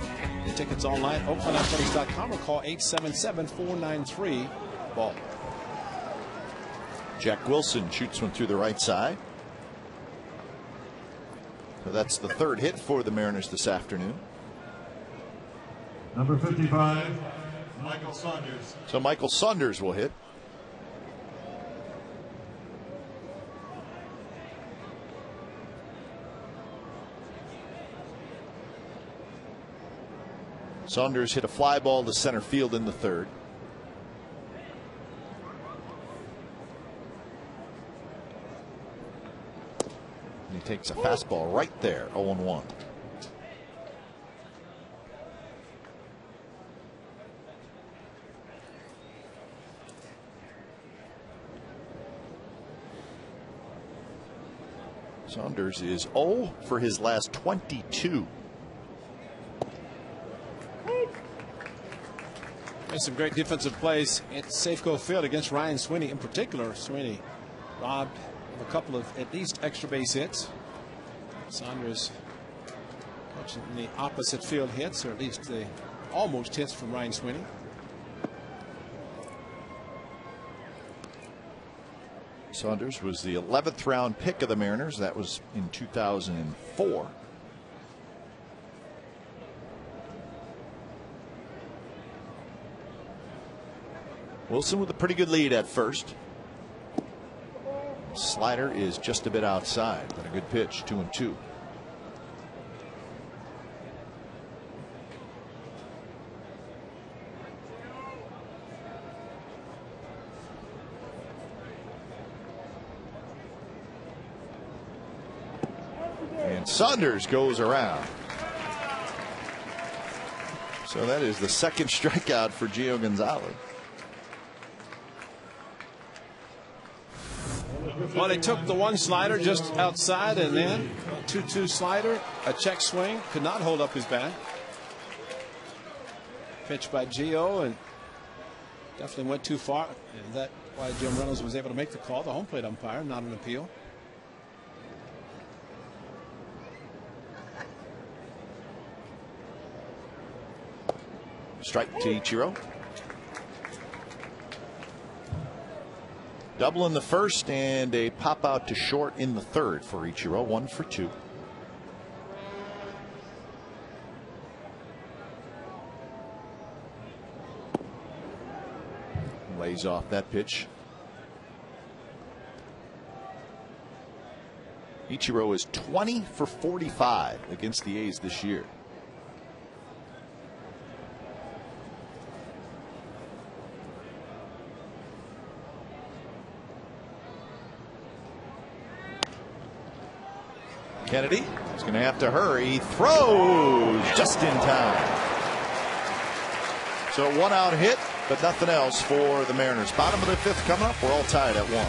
Get tickets online, OaklandAthletics.com, or call 877-493-BALL. Jack Wilson shoots one through the right side. So that's the third hit for the Mariners this afternoon. Number 55, Michael Saunders. So Michael Saunders will hit. Saunders hit a fly ball to center field in the third. And he takes a fastball right there, 0-1. Saunders is 0 for his last 22. There's some great defensive plays at Safeco Field against Ryan Sweeney in particular. Sweeney robbed of a couple of at least extra base hits. Saunders catching the opposite field hits, or at least the almost hits from Ryan Sweeney. Saunders was the 11th round pick of the Mariners. That was in 2004. Wilson with a pretty good lead at first. Slider is just a bit outside, but a good pitch, 2-2. And Saunders goes around. So that is the second strikeout for Gio Gonzalez. Well, they took the one slider just outside, and then a 2-2 slider, a check swing, could not hold up his bat. Pitch by Gio, and definitely went too far, and that's why Jim Reynolds was able to make the call, the home plate umpire, not an appeal. Strike to Ichiro. Double in the first and a pop out to short in the third for Ichiro. 1 for 2. Lays off that pitch. Ichiro is 20 for 45 against the A's this year. Kennedy is going to have to hurry. Throws just in time. So 1 out hit, but nothing else for the Mariners. Bottom of the 5th coming up. We're all tied at 1.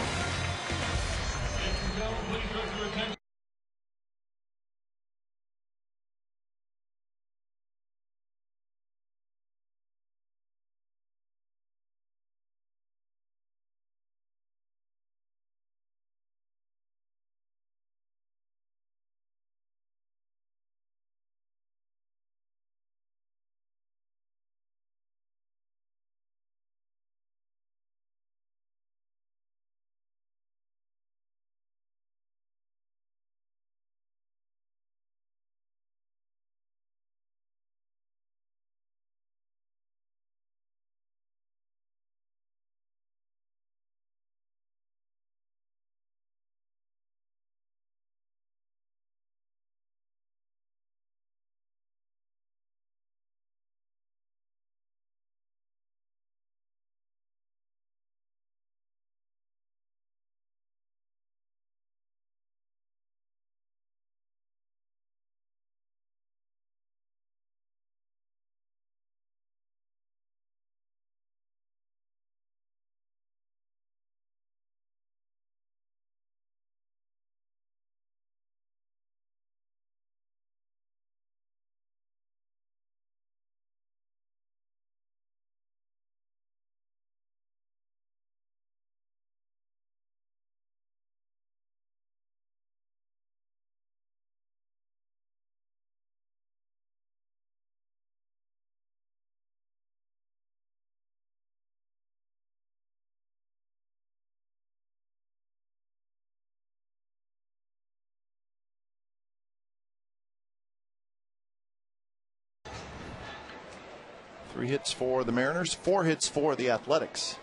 3 hits for the Mariners, 4 hits for the Athletics.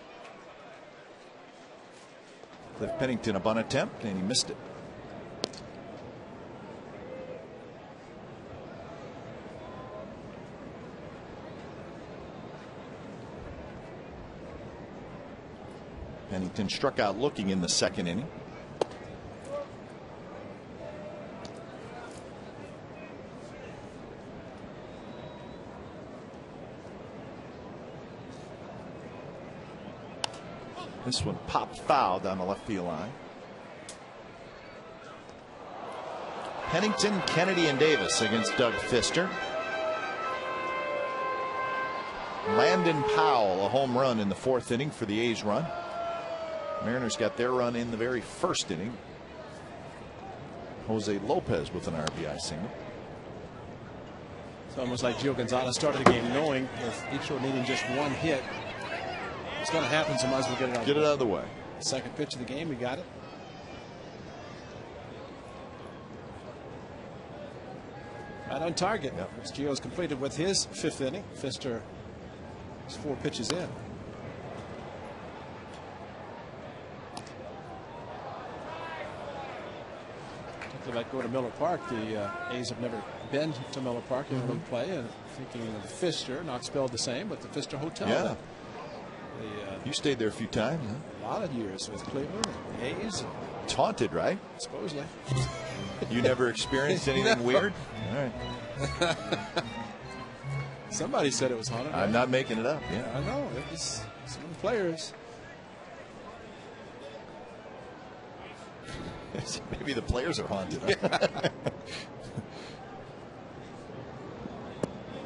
Cliff Pennington, a bunt attempt, and he missed it. Pennington struck out looking in the second inning. This one popped foul down the left field line. Pennington, Kennedy, and Davis against Doug Fister. Landon Powell, a home run in the 4th inning for the A's run. Mariners got their run in the very 1st inning. Jose Lopez with an RBI single. It's almost like Gio Gonzalez started the game knowing with Ichiro needing just 1 hit, it's going to happen, so might as well get it out. Get it out of the way. Second pitch of the game, we got it. Right on target. Yep. Gio's completed with his 5th inning. Fister is 4 pitches in. Like going to Miller Park. The A's have never been to Miller Park in order to play, and thinking of Fister, not spelled the same, but the Fister Hotel. Yeah. You stayed there a few times, huh? A lot of years with Cleveland and the A's. It's haunted, right? Supposedly. You never experienced anything No. weird? All right. Somebody said it was haunted. I'm not making it up. Yeah. I know. It was some of the players. Maybe the players are haunted.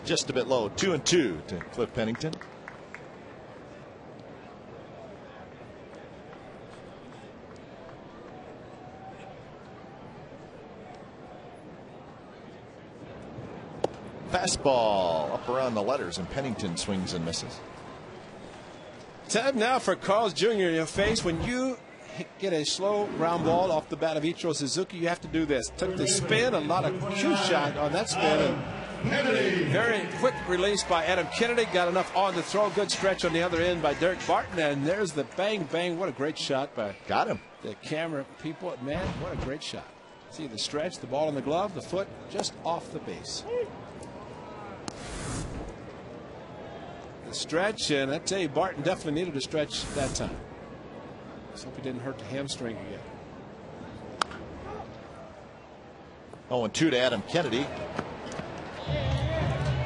Just a bit low. 2-2 to Cliff Pennington. Fastball up around the letters, and Pennington swings and misses. Time now for Carl's Jr. in your face. When you get a slow ground ball off the bat of Ichiro Suzuki, you have to do this. Took the spin, a lot of cue shot on that spin, and a very quick release by Adam Kennedy. Got enough on the throw. Good stretch on the other end by Derek Barton, and there's the bang bang. What a great shot by Got him. the camera people. Man, what a great shot. See the stretch, the ball in the glove, the foot just off the base. The stretch, and I tell you, Barton definitely needed a stretch that time. Let's hope he didn't hurt the hamstring again. 0-2 to Adam Kennedy.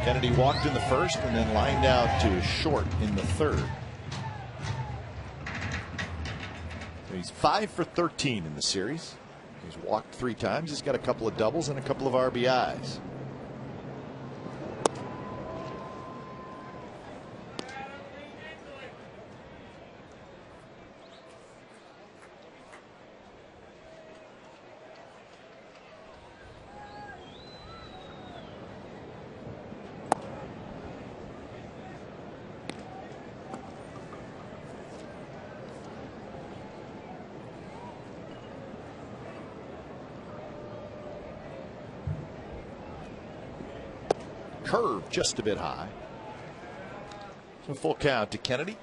Kennedy walked in the 1st and then lined out to short in the 3rd. So he's 5 for 13 in the series. He's walked 3 times. He's got a couple of doubles and a couple of RBIs. Curve just a bit high. So full count to Kennedy.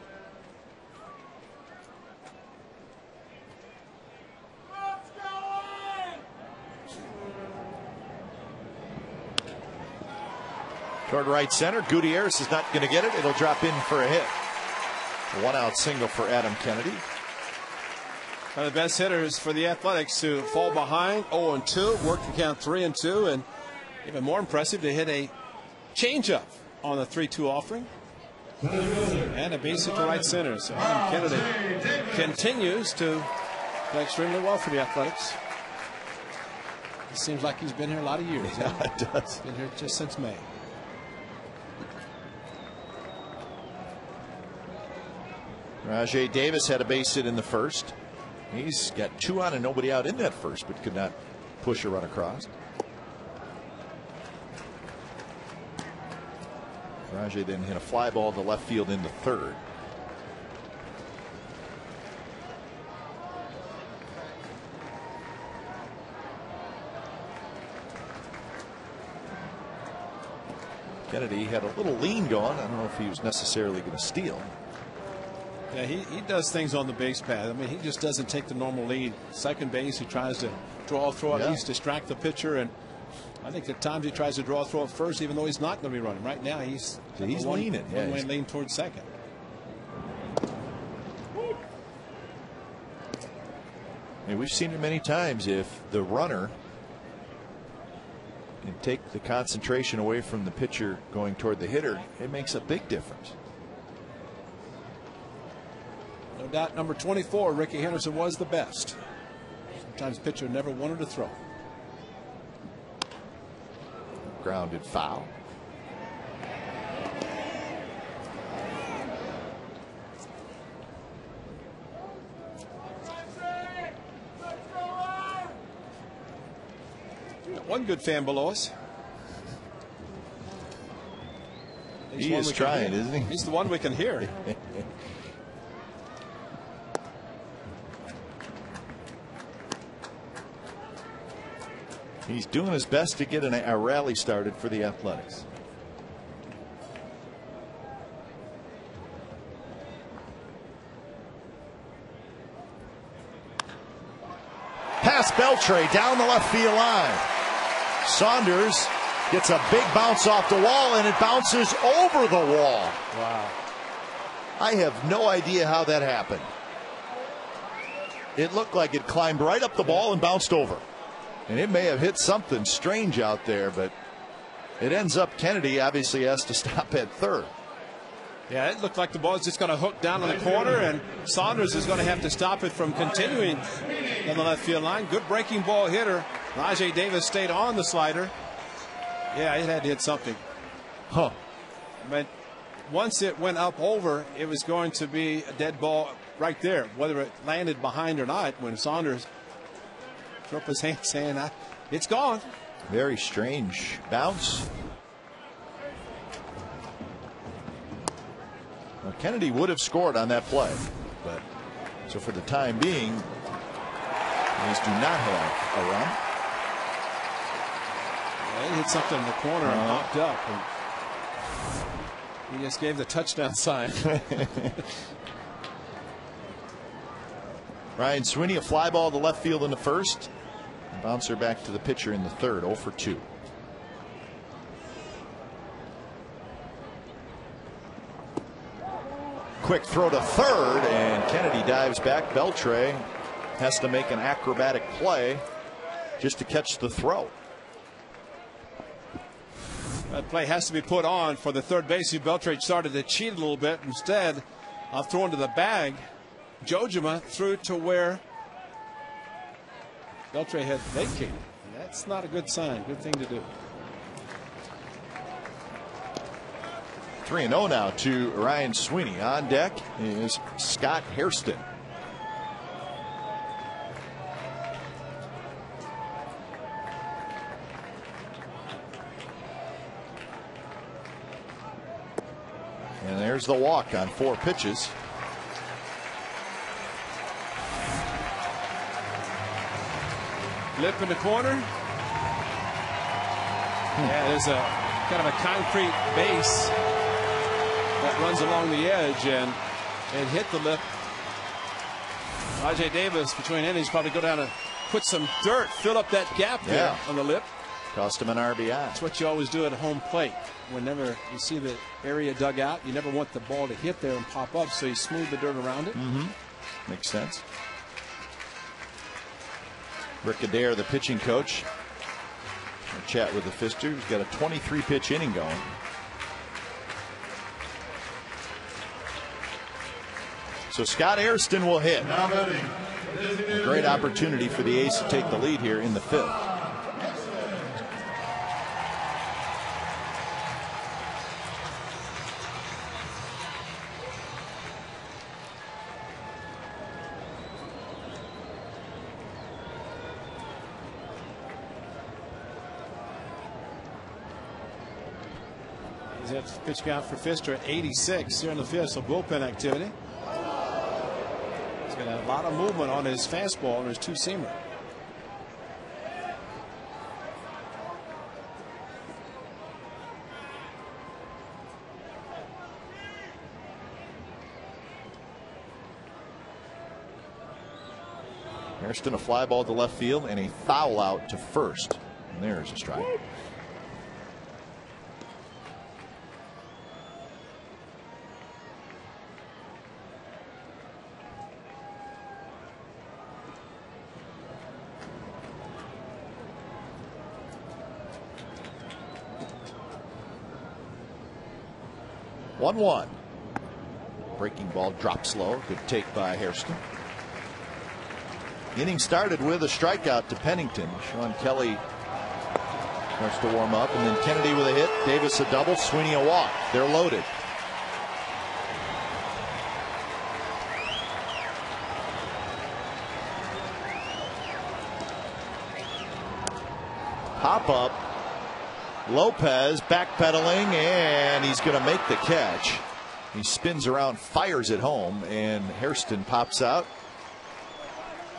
Toward right center. Gutierrez is not going to get it. It'll drop in for a hit. A 1-out single for Adam Kennedy. One of the best hitters for the Athletics to fall behind 0-2, work the count 3-2, and even more impressive to hit a changeup on the 3-2 offering. And a base hit to right center. So Adam Kennedy continues to play extremely well for the Athletics. It seems like he's been here a lot of years. Yeah, it does. Been here just since May. Rajai Davis had a base hit in the 1st. He's got 2 on and nobody out in that 1st, but could not push a run across. Rajai then hit a fly ball to left field in the 3rd. Kennedy had a little lean going. I don't know if he was necessarily going to steal. Yeah, he does things on the base path. I mean, he just doesn't take the normal lead. Second base, he tries to draw a throw at least, distract the pitcher, and I think at times he tries to draw a throw at first, even though he's not going to be running. Right now, he's leaning. One-way lean towards second. I mean, we've seen it many times. If the runner can take the concentration away from the pitcher going toward the hitter, it makes a big difference. No doubt, number 24, Rickey Henderson, was the best. Sometimes pitcher never wanted to throw. Grounded foul. One good fan below us. He is trying, isn't he? He's the one we can hear. He's doing his best to get a rally started for the Athletics. Pass Beltre down the left field line. Saunders gets a big bounce off the wall, and it bounces over the wall. Wow. I have no idea how that happened. It looked like it climbed right up the ball and bounced over. And it may have hit something strange out there, but it ends up Kennedy obviously has to stop at third. Yeah, it looked like the ball is just going to hook down in the corner, and Saunders is going to have to stop it from continuing on the left field line. Good breaking ball hitter. Rajai Davis stayed on the slider. Yeah, it had to hit something. Huh. But once it went up over, it was going to be a dead ball right there, whether it landed behind or not. When Saunders threw up his hand saying, it's gone. Very strange bounce. Well, Kennedy would have scored on that play, but so for the time being, A's do not have a run. Yeah, he hit something in the corner and popped up. And he just gave the touchdown sign. Ryan Sweeney, a fly ball to left field in the first. Bouncer back to the pitcher in the third, 0 for 2. Quick throw to third, and Kennedy dives back. Beltre has to make an acrobatic play just to catch the throw. That play has to be put on for the third baseman. Beltre started to cheat a little bit. Instead of throwing to the bag, Jojima threw to where Beltre had vacated. That's not a good sign. Good thing to do. 3-0 now to Ryan Sweeney. On deck is Scott Hairston. And there's the walk on 4 pitches. Lip in the corner. Yeah, there's a kind of a concrete base that runs along the edge, and it hit the lip. Rajai Davis, between innings, probably go down and put some dirt, fill up that gap there on the lip. Cost him an RBI. That's what you always do at home plate. Whenever you see the area dug out, you never want the ball to hit there and pop up, so you smooth the dirt around it. Makes sense. Rick Adair, the pitching coach, a chat with the Fister. He's got a 23-pitch inning going. So Scott Hairston will hit. A great opportunity for the A's to take the lead here in the 5th. That's pitch count for Fister at 86 here in the 5th, so bullpen activity. He's got a lot of movement on his fastball and his two-seamer. Hairston a fly ball to left field and a foul out to first. And there's a strike. One. Breaking ball drops low. Good take by Hairston. Inning started with a strikeout to Pennington. Sean Kelly starts to warm up, and then Kennedy with a hit. Davis a double. Sweeney a walk. They're loaded. Pop up. Lopez backpedaling, and he's going to make the catch. He spins around, fires it home, and Hairston pops out.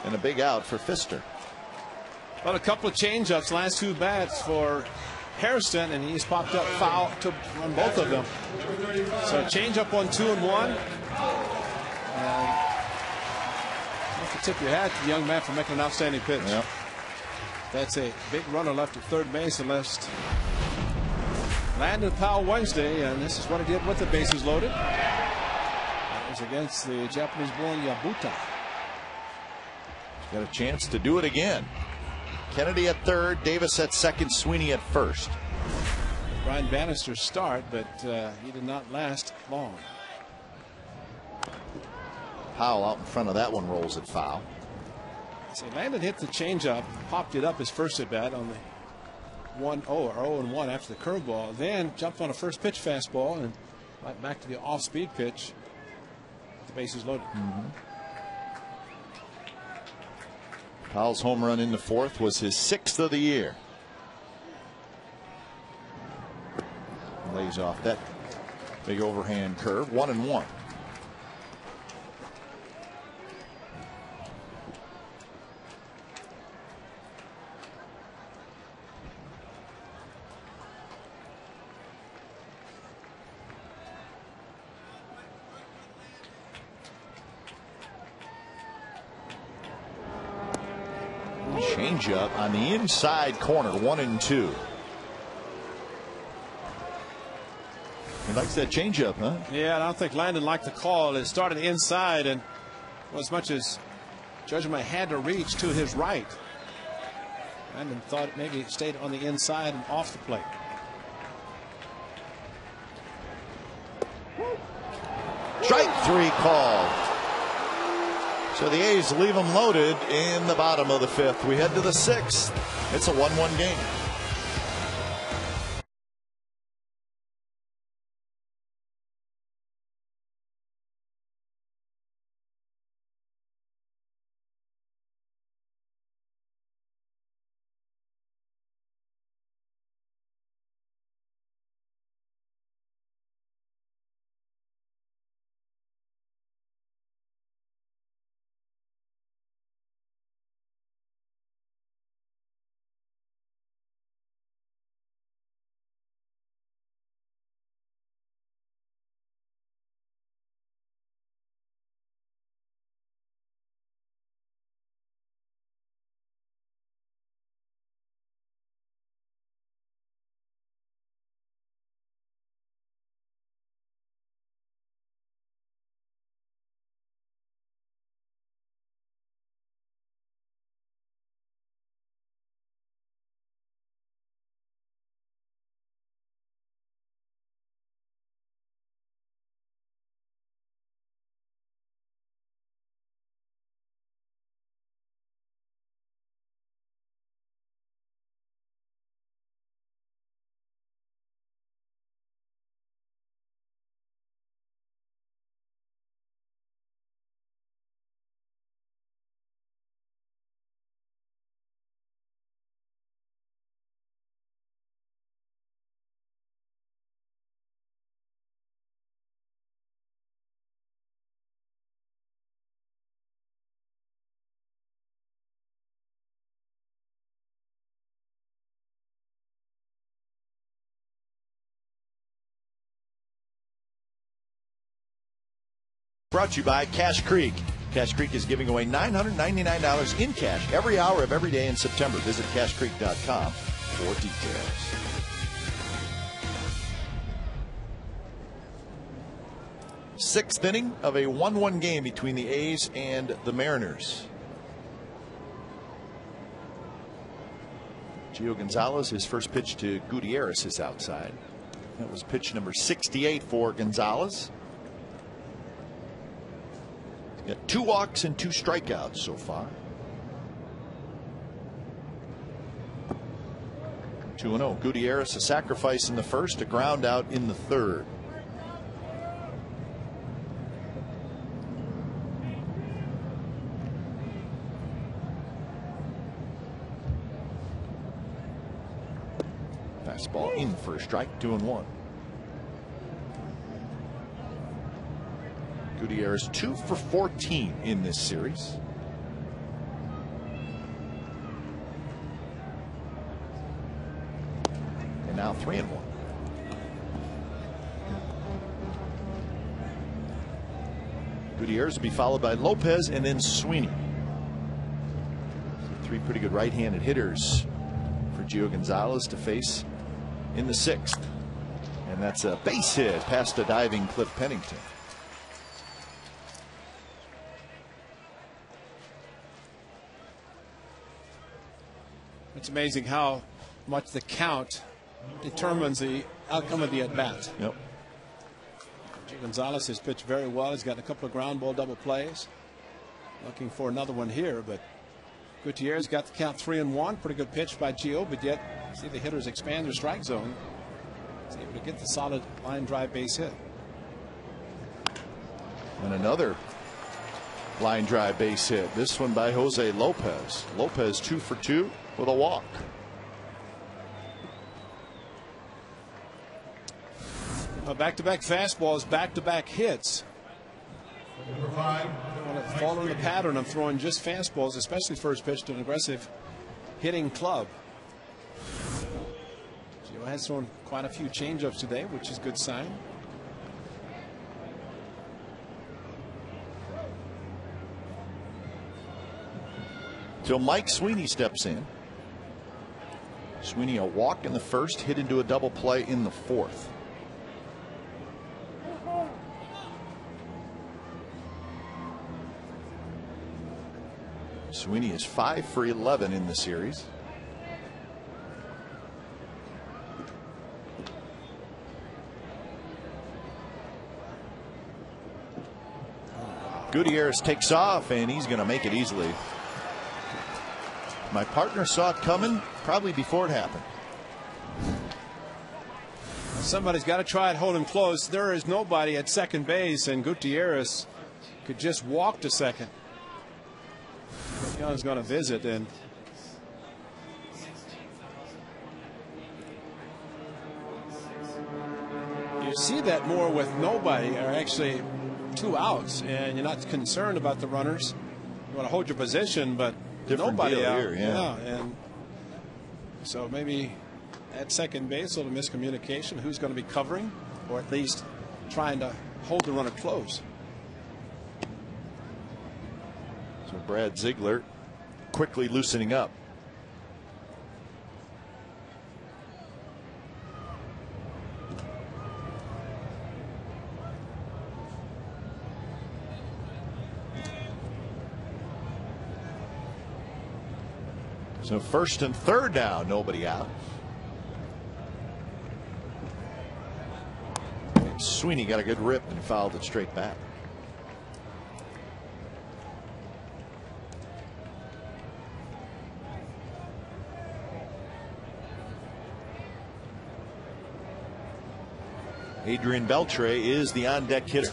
And a big out for Pfister. Well, a couple of changeups, last two bats for Hairston, and he's popped up foul on both of them. So changeup on 2 and 1. And you have to tip your hat to the young man for making an outstanding pitch. Yep. That's a big runner left at third base unless Landon Powell Wednesday, and this is what he did with the bases loaded. That was against the Japanese-born Yabuta. Got a chance to do it again. Kennedy at third, Davis at second, Sweeney at first. Brian Bannister's start, but he did not last long. Powell out in front of that one, rolls it foul. So Landon hit the changeup, popped it up his first at bat on the 1-0 or 0-1 after the curveball, then jumped on a first pitch fastball and right back to the off speed pitch. The bases loaded. Powell's home run in the fourth was his 6th of the year. Lays off that big overhand curve. 1-1. Changeup on the inside corner, 1-2. He likes that changeup, huh? Yeah, I don't think Landon liked the call. It started inside, and well, as much as Judgment had to reach to his right, Landon thought maybe it stayed on the inside and off the plate. Strike 3 called. So the A's leave them loaded in the bottom of the 5th. We head to the 6th. It's a 1-1 game. Brought to you by Cache Creek. Cache Creek is giving away $999 in cash every hour of every day in September. Visit cachecreek.com for details. Sixth inning of a 1-1 game between the A's and the Mariners. Gio Gonzalez, his first pitch to Gutierrez is outside. That was pitch number 68 for Gonzalez. He's got 2 walks and 2 strikeouts so far. 2-0. Gutierrez, a sacrifice in the first, a ground out in the third. Fastball in for a strike, 2-1. Gutierrez 2 for 14 in this series. And now 3-1. Gutierrez will be followed by Lopez and then Sweeney. 3 pretty good right-handed hitters for Gio Gonzalez to face in the 6th. And that's a base hit past a diving Cliff Pennington. It's amazing how much the count determines the outcome of the at-bat. Yep. Gio Gonzalez has pitched very well. He's got a couple of ground ball double plays. Looking for another one here, but Gutierrez got the count 3-1. Pretty good pitch by Gio, but yet see the hitters expand their strike zone. He's able to get the solid line drive base hit. And another line drive base hit. This one by Jose Lopez. Lopez 2 for 2 with a walk. Back-to-back fastballs, back-to-back hits. Number 5. Don't want to follow the pattern of throwing just fastballs, especially first pitch to an aggressive hitting club. Gio has thrown quite a few changeups today, which is a good sign. Till Mike Sweeney steps in. Sweeney a walk in the first, hit into a double play in the 4th. Sweeney is 5 for 11 in the series. Gutierrez takes off and he's going to make it easily. My partner saw it coming probably before it happened. Somebody's got to try it, hold him close. There is nobody at second base, and Gutierrez could just walk to second. Young's going to visit, and you see that more with nobody, or actually 2 outs, and you're not concerned about the runners. You want to hold your position, but different nobody deal out. Here, yeah. And so maybe at second base, a little miscommunication. Who's going to be covering, or at least trying to hold the runner close? So Brad Ziegler quickly loosening up. So first and third now, nobody out. And Sweeney got a good rip and fouled it straight back. Adrian Beltre is the on-deck hitter.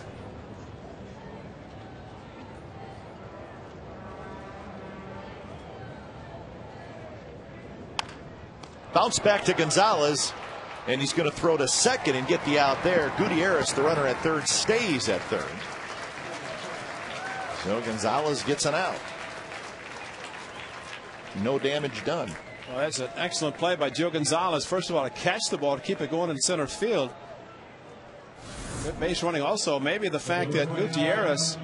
Bounce back to Gonzalez, and he's going to throw to second and get the out there. Gutierrez, the runner at third, stays at third. So Gonzalez gets an out. No damage done. Well, that's an excellent play by Gio Gonzalez. First of all, to catch the ball, to keep it going in center field. Good base running also. Maybe the fact that Gutierrez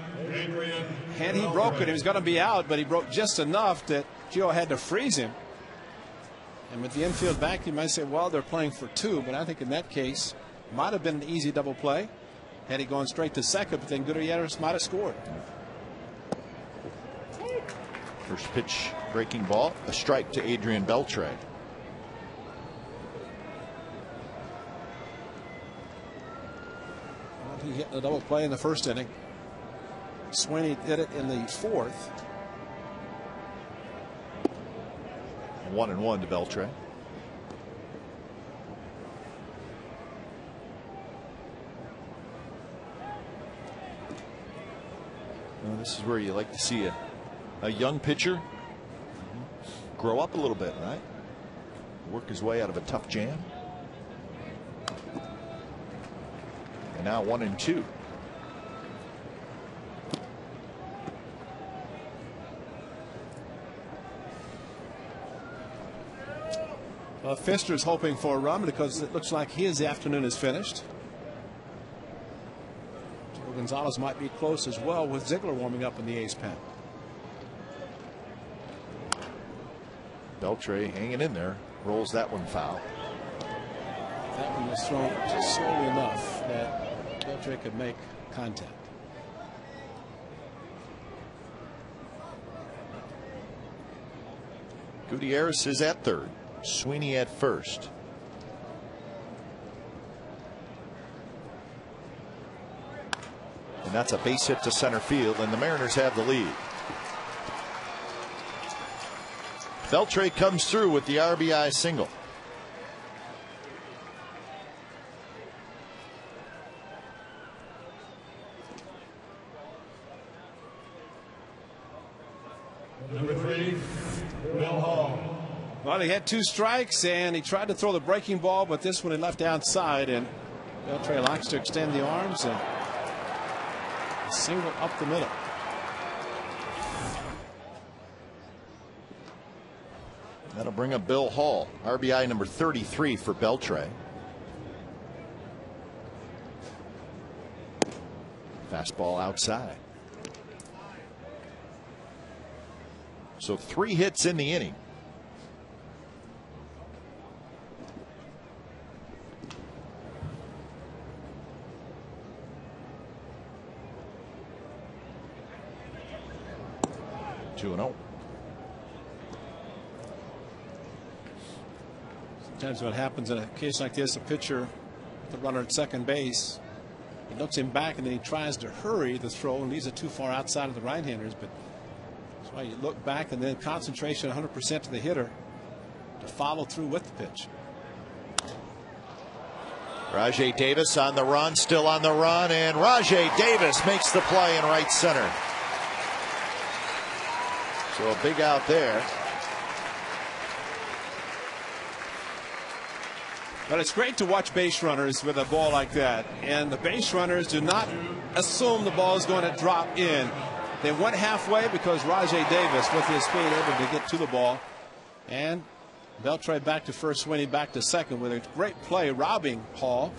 Had he broken, he was going to be out, but he broke just enough that Gio had to freeze him. And with the infield back, you might say, well, they're playing for two, but I think in that case, might have been an easy double play had he gone straight to second, but then Gutierrez might have scored. First pitch, breaking ball, a strike to Adrian Beltre. Well, he hit the double play in the first inning. Sweeney did it in the fourth. 1-1 to Beltre. Well, this is where you like to see a young pitcher grow up a little bit, right? Work his way out of a tough jam. And now 1-2. Fister's hoping for a run because it looks like his afternoon is finished. Joe Gonzalez might be close as well, with Ziegler warming up in the ace pen. Beltre hanging in there, rolls that one foul. That one was thrown just slowly enough that Beltre could make contact. Gutierrez is at third. Sweeney at first. And that's a base hit to center field, and the Mariners have the lead. Beltre comes through with the RBI single. Number 3, Will Hall. Well, he had two strikes, and he tried to throw the breaking ball, but this one he left outside, and Beltre likes to extend the arms and single up the middle. That'll bring up Bill Hall, RBI number 33 for Beltre. Fastball outside. So 3 hits in the inning. Sometimes what happens in a case like this, a pitcher, the runner at second base, he looks him back and then he tries to hurry the throw and leaves it too far outside of the right-handers. But that's why you look back and then concentration 100% to the hitter to follow through with the pitch. Rajai Davis on the run, still on the run, and Rajai Davis makes the play in right center. So a big out there. But it's great to watch base runners with a ball like that. And the base runners do not assume the ball is going to drop in. They went halfway because Rajai Davis, with his speed, able to get to the ball. And Beltre back to first, Sweeney back to second with a great play robbing Hall.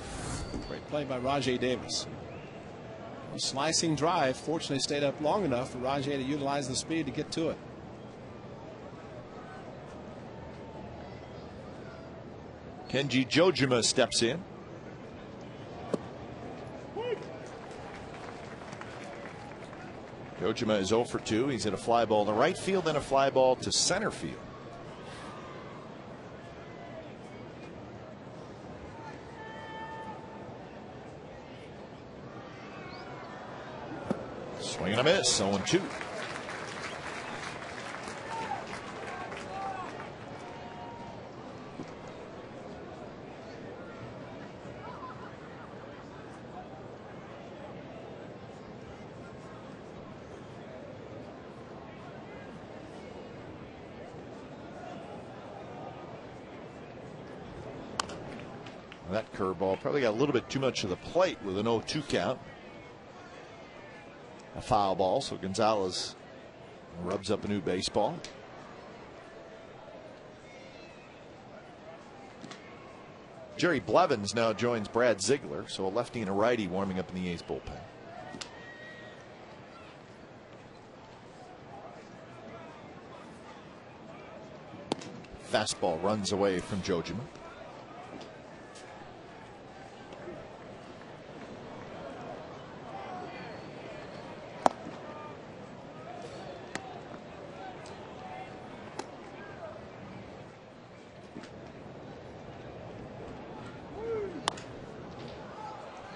Great play by Rajai Davis. A slicing drive fortunately stayed up long enough for Rajai to utilize the speed to get to it. Kenji Jojima steps in. Jojima is 0 for 2. He's hit a fly ball to right field and a fly ball to center field. Swing and a miss, 0-2. That curveball probably got a little bit too much of the plate with an 0-2 count. A foul ball, so Gonzalez rubs up a new baseball. Jerry Blevins now joins Brad Ziegler, so a lefty and a righty warming up in the A's bullpen. Fastball runs away from Jojima.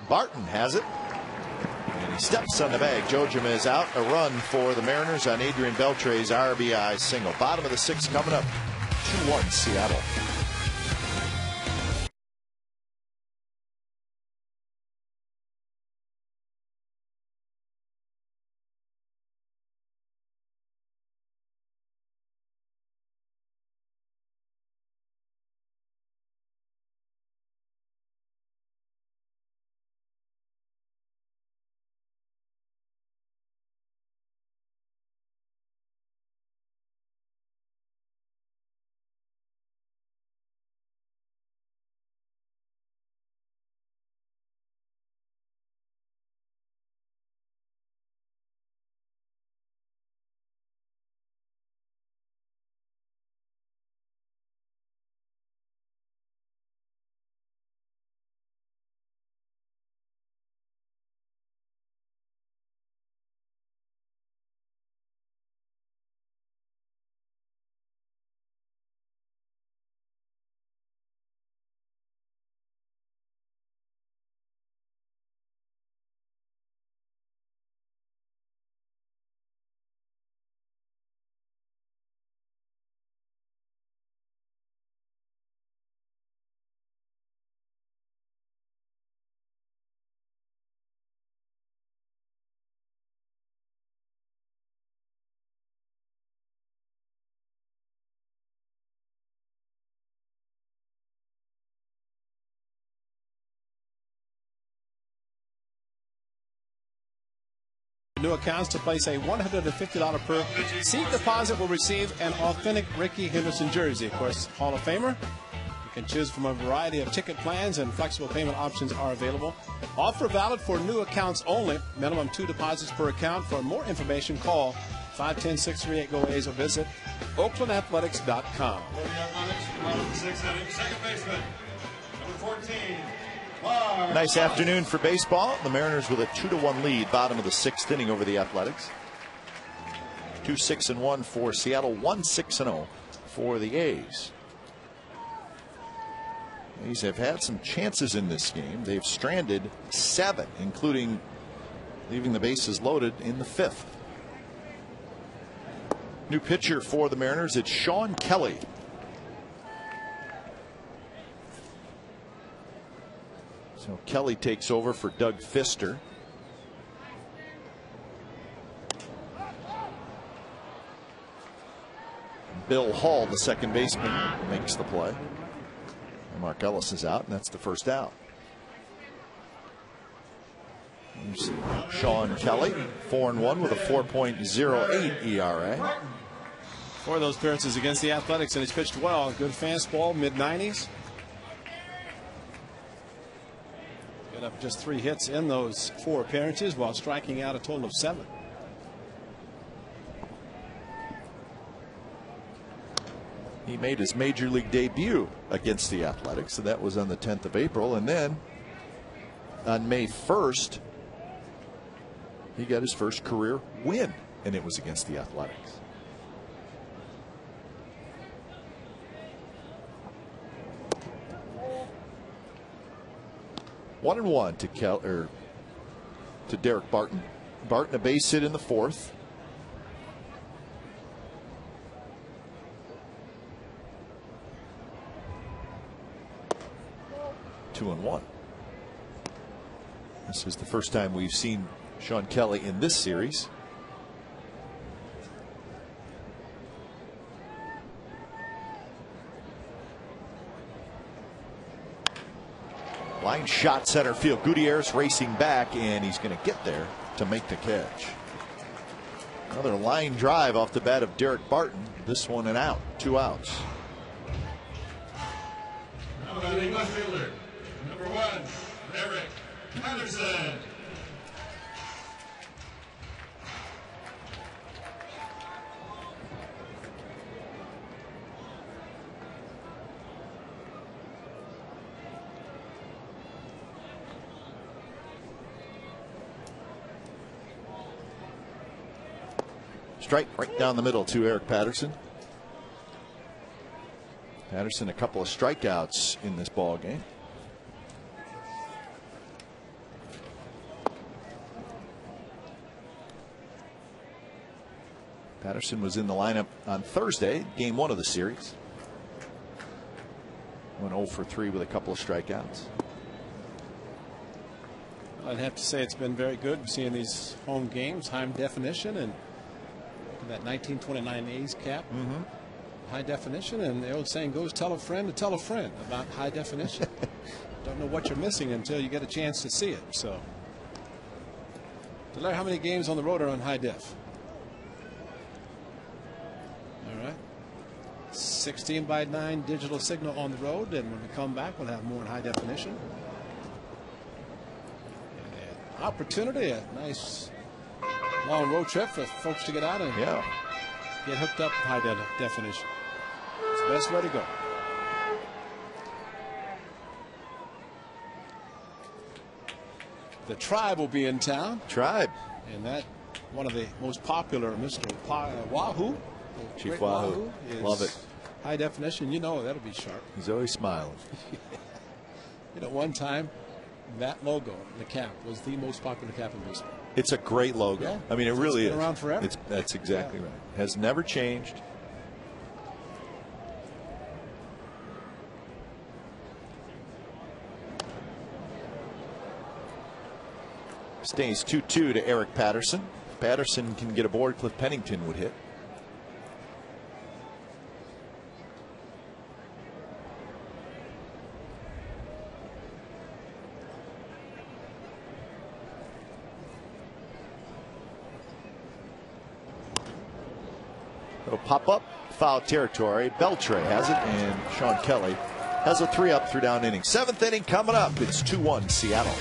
Barton has it. And he steps on the bag. Jojima is out. A run for the Mariners on Adrian Beltre's RBI single. Bottom of the sixth coming up. 2-1 Seattle. New accounts to place a $150 per seat deposit will receive an authentic Rickey Henderson jersey. Of course, Hall of Famer. You can choose from a variety of ticket plans and flexible payment options are available. Offer valid for new accounts only. Minimum 2 deposits per account. For more information, call 510-638-GO-A's or visit oaklandathletics.com. Sixth inning, second baseman, number 14. Nice afternoon for baseball. The Mariners with a 2-1 lead, bottom of the sixth inning over the Athletics. 2-6-1 for Seattle, 1-6-0 for the A's. A's have had some chances in this game. They've stranded 7, including leaving the bases loaded in the 5th. New pitcher for the Mariners, it's Sean Kelly. So Kelly takes over for Doug Fister. Bill Hall, the second baseman, makes the play. And Mark Ellis is out, and that's the first out. Here's Sean Kelly, 4-1 with a 4.08 ERA. 4 of those appearances against the Athletics, and he's pitched well. Good fastball, mid-90s. Got up just 3 hits in those 4 appearances while striking out a total of 7. He made his major league debut against the Athletics, and that was on the 10th of April. And then on May 1st, he got his first career win, and it was against the Athletics. One and one to Derek Barton. Barton a base hit in the 4th. Two and one. This is the first time we've seen Sean Kelly in this series. Line shot center field. Gutierrez racing back, and he's going to get there to make the catch. Another line drive off the bat of Derek Barton. This one an out. 2 outs. Now batting left fielder, number 1, Eric Henderson. Strike right down the middle to Eric Patterson. Patterson, a couple of strikeouts in this ball game. Patterson was in the lineup on Thursday, game 1 of the series. Went 0 for 3 with a couple of strikeouts. I'd have to say it's been very good seeing these home games, high definition, and that 1929 A's cap, high definition. And the old saying goes, tell a friend to tell a friend about high definition. Don't know what you're missing until you get a chance to see it. So, how many games on the road are on high def? All right. 16:9 digital signal on the road, and when we come back, we'll have more in high definition. And opportunity, a nice long road trip for folks to get out and get hooked up with high definition. It's the best way to go. The Tribe will be in town. Tribe. And that one of the most popular, Mr. Wahoo. Chief Wahoo. Love it. High definition, you know that'll be sharp. He's always smiling. You know, one time that logo, the cap, was the most popular cap in baseball. It's a great logo. Yeah. I mean, it really is. It's been around forever. That's exactly right. Has never changed. Stays 2-2 to Eric Patterson. If Patterson can get aboard, Cliff Pennington would hit. It'll pop up, foul territory. Beltre has it, and Sean Kelly has a 3-up, 3-down inning. 7th inning coming up. It's 2-1 Seattle.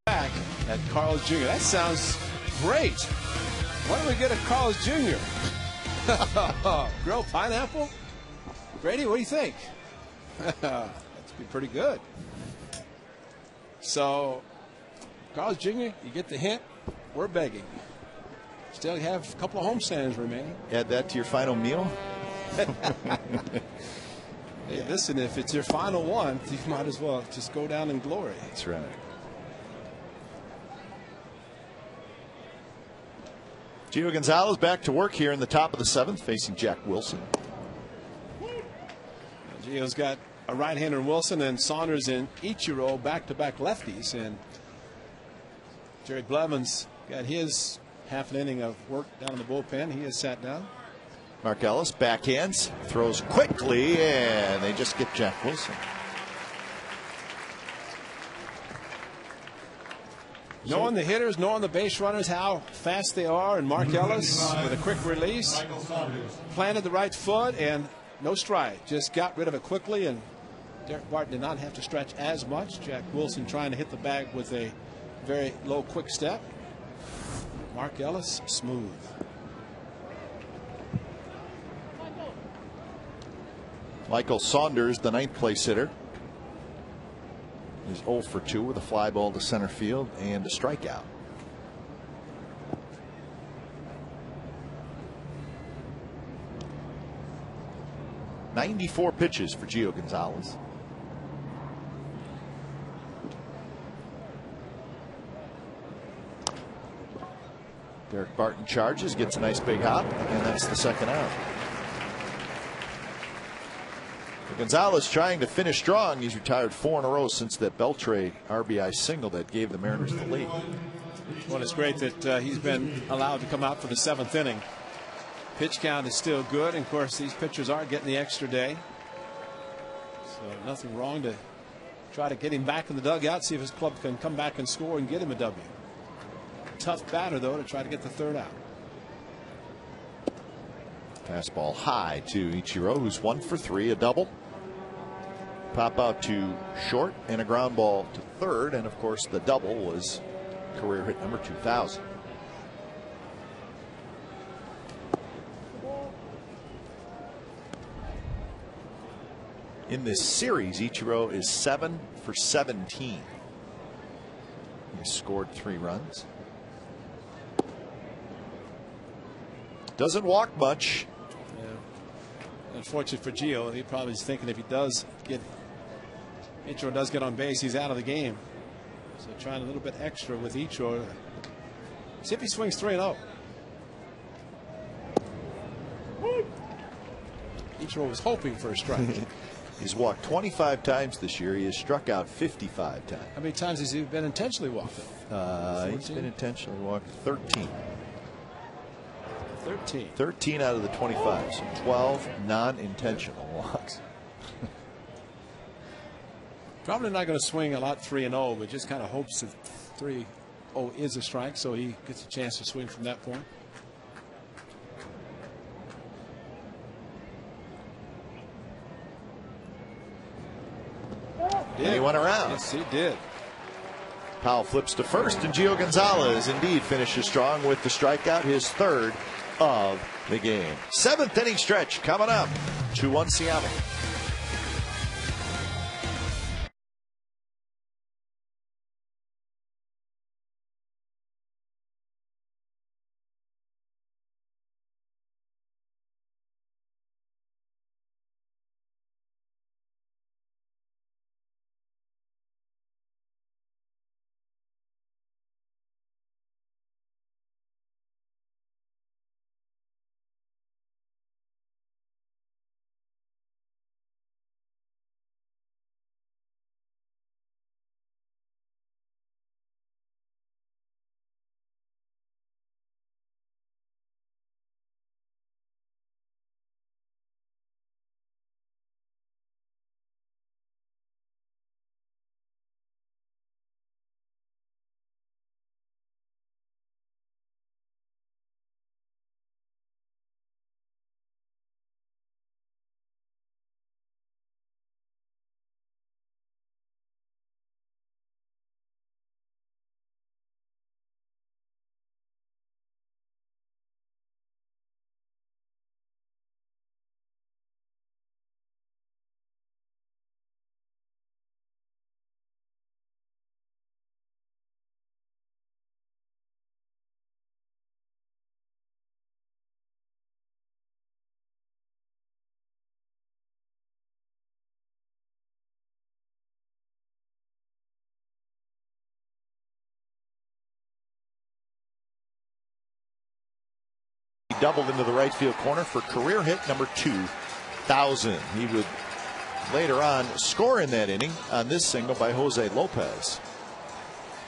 Back at Carl's Jr. That sounds great. Why don't we get a Carl's Jr.? Grilled pineapple? Grady, what do you think? That's be pretty good. So, Carl's Jr., you get the hint. We're begging. Still have a couple of homestands remaining. Add that to your final meal. Hey, listen, if it's your final one, you might as well just go down in glory. That's right. Gio Gonzalez back to work here in the top of the 7th, facing Jack Wilson. Gio's got a right-hander in Wilson and Saunders and Ichiro back-to-back lefties, and Jerry Blevins got his half an inning of work down in the bullpen. He has sat down. Mark Ellis backhands, throws quickly, and they just get Jack Wilson. Knowing the hitters, knowing the base runners, how fast they are, and Mark Ellis with a quick release planted the right foot, and no stride. Just got rid of it quickly, and Derek Barton did not have to stretch as much. Jack Wilson trying to hit the bag with a very low quick step. Mark Ellis, smooth. Michael Saunders, the 9th place hitter, is 0 for 2 with a fly ball to center field and a strikeout. "94 pitches for Gio Gonzalez. Derek Barton charges, gets a nice big hop, and that's the second out. Gonzalez trying to finish strong. He's retired 4 in a row since that Beltre RBI single that gave the Mariners the lead. Well, it's great that he's been allowed to come out for the 7th inning. Pitch count is still good, and of course these pitchers are getting the extra day, so nothing wrong to try to get him back in the dugout, see if his club can come back and score and get him a W. Tough batter though to try to get the 3rd out. Fastball high to Ichiro, who's 1 for 3, a double. Pop out to short and a ground ball to 3rd, and of course the double was career hit number 2000. In this series, Ichiro is 7 for 17. He scored 3 runs. Doesn't walk much. Yeah. Unfortunate for Gio. He probably is thinking if he does get Ichiro does get on base, he's out of the game. So trying a little bit extra with Ichiro. See if he swings 3-0. Ichiro was hoping for a strike. He's walked 25 times this year. He has struck out 55 times. How many times has he been intentionally walked? He's been intentionally walked 13. 13 out of the 25. So 12 non-intentional walks. Probably not going to swing a lot 3-0, but just kind of hopes that 3-0 is a strike, so he gets a chance to swing from that point. And he went around. Yes, he did. Powell flips to first, and Gio Gonzalez indeed finishes strong with the strikeout, his 3rd of the game. 7th inning stretch coming up. 2-1 Seattle. Doubled into the right field corner for career hit number 2000. He would later on score in that inning on this single by Jose Lopez.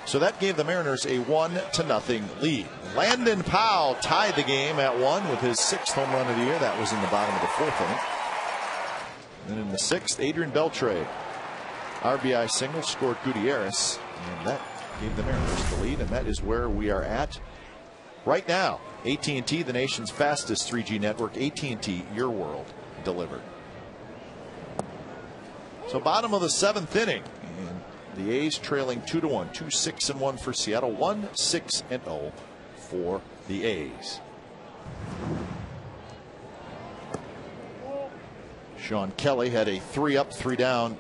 So that gave the Mariners a 1-0 lead. Landon Powell tied the game at 1 with his 6th home run of the year. That was in the bottom of the 4th inning. And in the 6th, Adrian Beltre RBI single scored Gutierrez, and that gave the Mariners the lead. And that is where we are at right now. AT&T, the nation's fastest 3G network. AT&T, your world delivered. So bottom of the 7th inning, and the A's trailing 2-1, 2-6-1 for Seattle, 1-6-0 for the A's. Sean Kelly had a 3-up, 3-down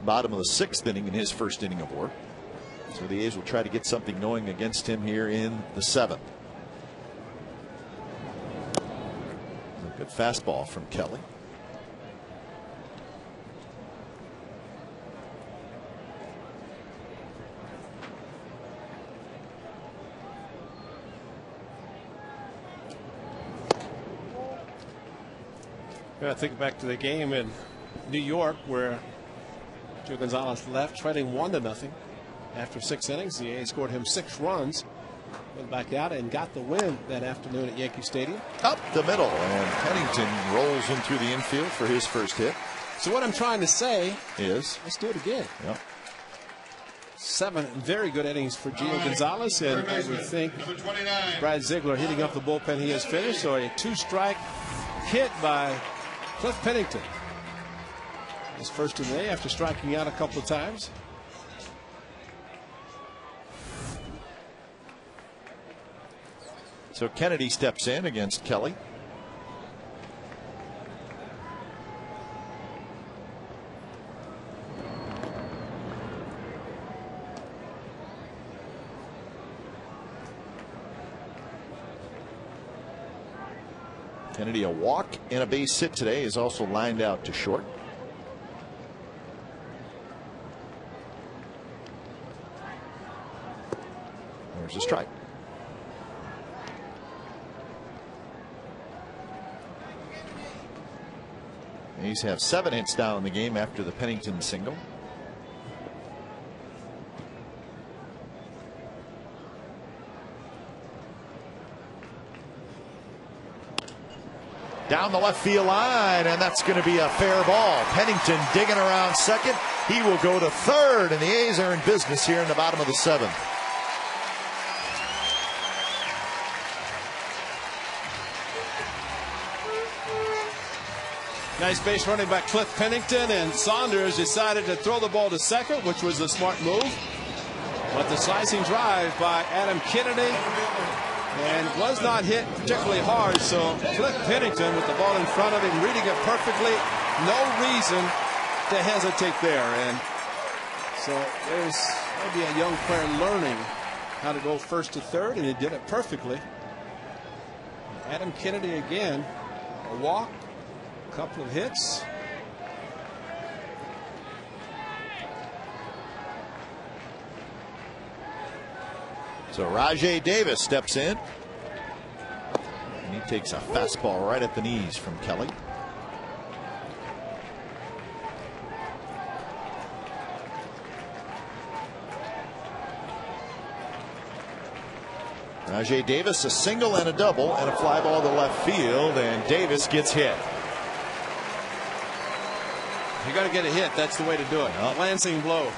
bottom of the 6th inning in his first inning of work. So the A's will try to get something going against him here in the 7th. A good fastball from Kelly. Yeah, think back to the game in New York where Joe Gonzalez left trailing 1-0 after 6 innings. The A's scored him 6 runs, went back out and got the win that afternoon at Yankee Stadium. Up the middle, and Pennington rolls in through the infield for his first hit. So what I'm trying to say is, let's do it again. Yep. 7 very good innings for Gio Gonzalez, and I would think Brad Ziegler hitting up the bullpen he has finished. So a 2-strike hit by Cliff Pennington. His first of the day after striking out a couple of times. So Kennedy steps in against Kelly. Kennedy, a walk and a base hit today, is also lined out to short. There's a strike. A's have 7 hits down in the game after the Pennington single. Down the left field line, and that's going to be a fair ball. Pennington digging around second. He will go to third, and the A's are in business here in the bottom of the 7th. Nice base running by Cliff Pennington, and Saunders decided to throw the ball to second, which was a smart move. But the slicing drive by Adam Kennedy and was not hit particularly hard, so Cliff Pennington with the ball in front of him, reading it perfectly, no reason to hesitate there. And so there's maybe a young player learning how to go first to third, and he did it perfectly. Adam Kennedy again, a walk, a couple of hits. So Rajai Davis steps in, and he takes a fastball right at the knees from Kelly. Rajai Davis, a single and a double and a fly ball to left field, and Davis gets hit. You got to get a hit. That's the way to do it. Yep. Lancing blow.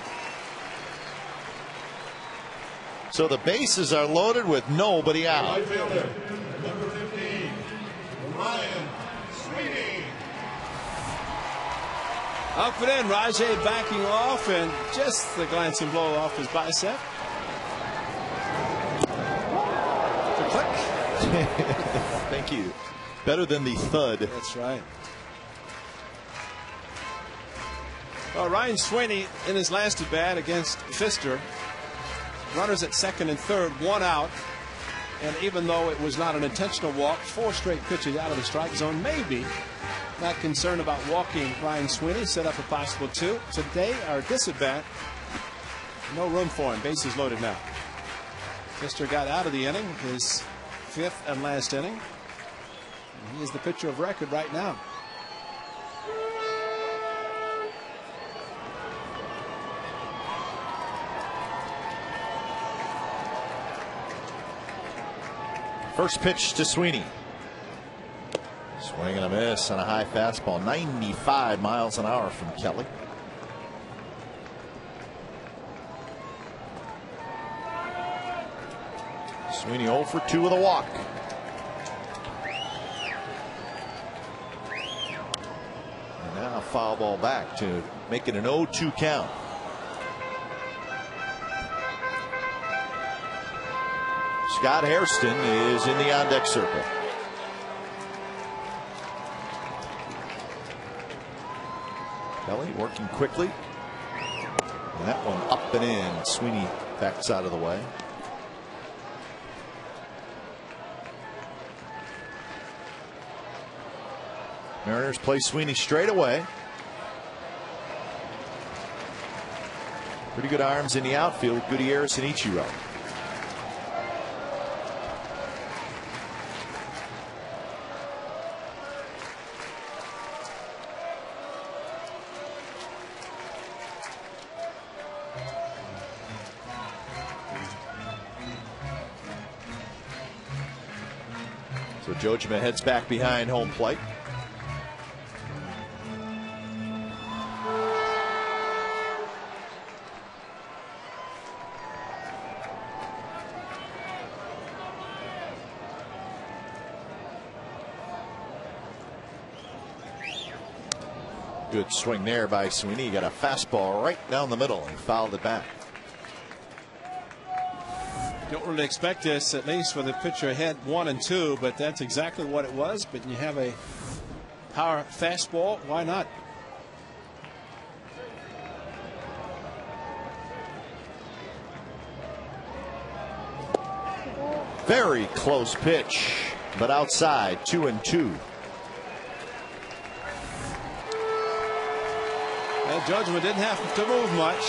So the bases are loaded with nobody out. Right fielder, number 15, Ryan Sweeney. Up and in, Rajai backing off, and just the glancing blow off his bicep. The click. Thank you. Better than the thud. That's right. Well, Ryan Sweeney in his last at bat against Pfister. Runners at second and third, 1 out. And even though it was not an intentional walk, 4 straight pitches out of the strike zone. Maybe not concerned about walking Ryan Sweeney. Set up a possible 2. Today, our this at bat, no room for him. Bases loaded now. Pfister got out of the inning, his 5th and last inning. And he is the pitcher of record right now. First pitch to Sweeney. Swing and a miss on a high fastball. 95 miles an hour from Kelly. Sweeney 0 for 2 with a walk. And now a foul ball back to make it an 0-2 count. Scott Hairston is in the on-deck circle. Kelly working quickly. And that one up and in. Sweeney backs out of the way. Mariners play Sweeney straight away. Pretty good arms in the outfield. Gutierrez and Ichiro. So Jojima heads back behind home plate. Good swing there by Sweeney. He got a fastball right down the middle and fouled it back. Don't really expect this, at least with the pitcher ahead 1-2, but that's exactly what it was. But you have a power fastball, why not? Very close pitch, but outside. 2-2. That judgment didn't have to move much.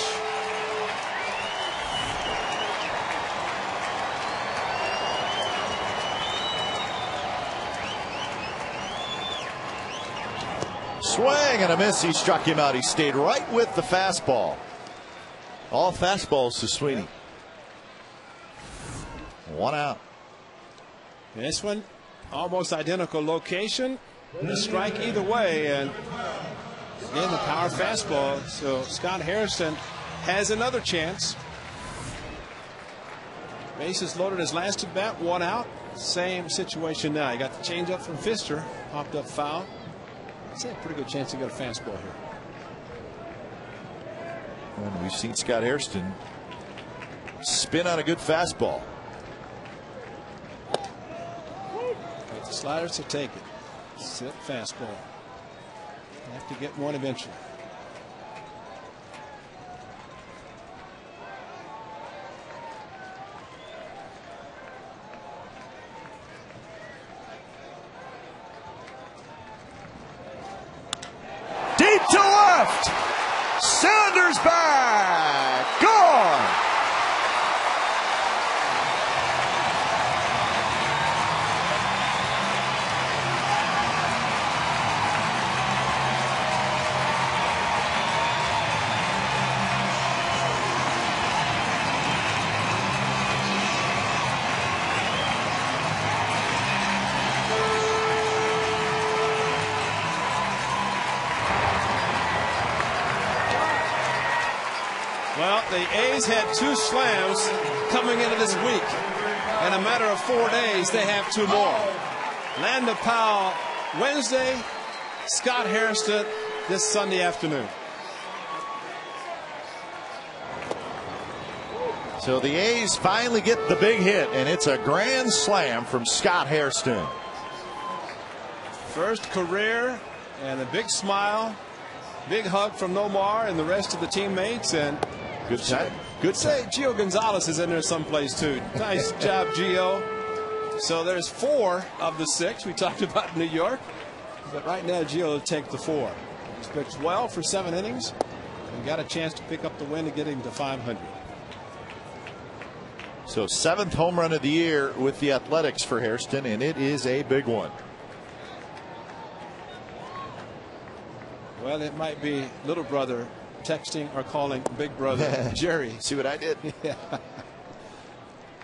Swing and a miss. He struck him out. He stayed right with the fastball. All fastballs to Sweeney. One out. This one almost identical location. A strike either way, and again the power fastball. So Scott Hairston has another chance. Bases loaded his last at bat, 1 out. Same situation now. He got the changeup from Pfister, popped up foul. It's a pretty good chance to get a fastball here. And we've seen Scott Hairston spin on a good fastball. With the sliders to take it. Sit fastball. Have to get one eventually. Deep to left. Sanders back. Gone. Well, the A's had 2 slams coming into this week. In a matter of 4 days, they have 2 more. Landa Powell Wednesday, Scott Hairston this Sunday afternoon. So the A's finally get the big hit, and it's a grand slam from Scott Hairston. First career, and a big smile, big hug from Nomar and the rest of the teammates. And good time. Good say Gio Gonzalez is in there someplace too. Nice job, Gio. So there's 4 of the 6 we talked about in New York, but right now Gio will take the 4. He's pitched well for 7 innings and got a chance to pick up the win to get him to 500. So 7th home run of the year with the Athletics for Hairston, and it is a big one. Well, it might be little brother texting or calling big brother Jerry. See what I did? Yeah.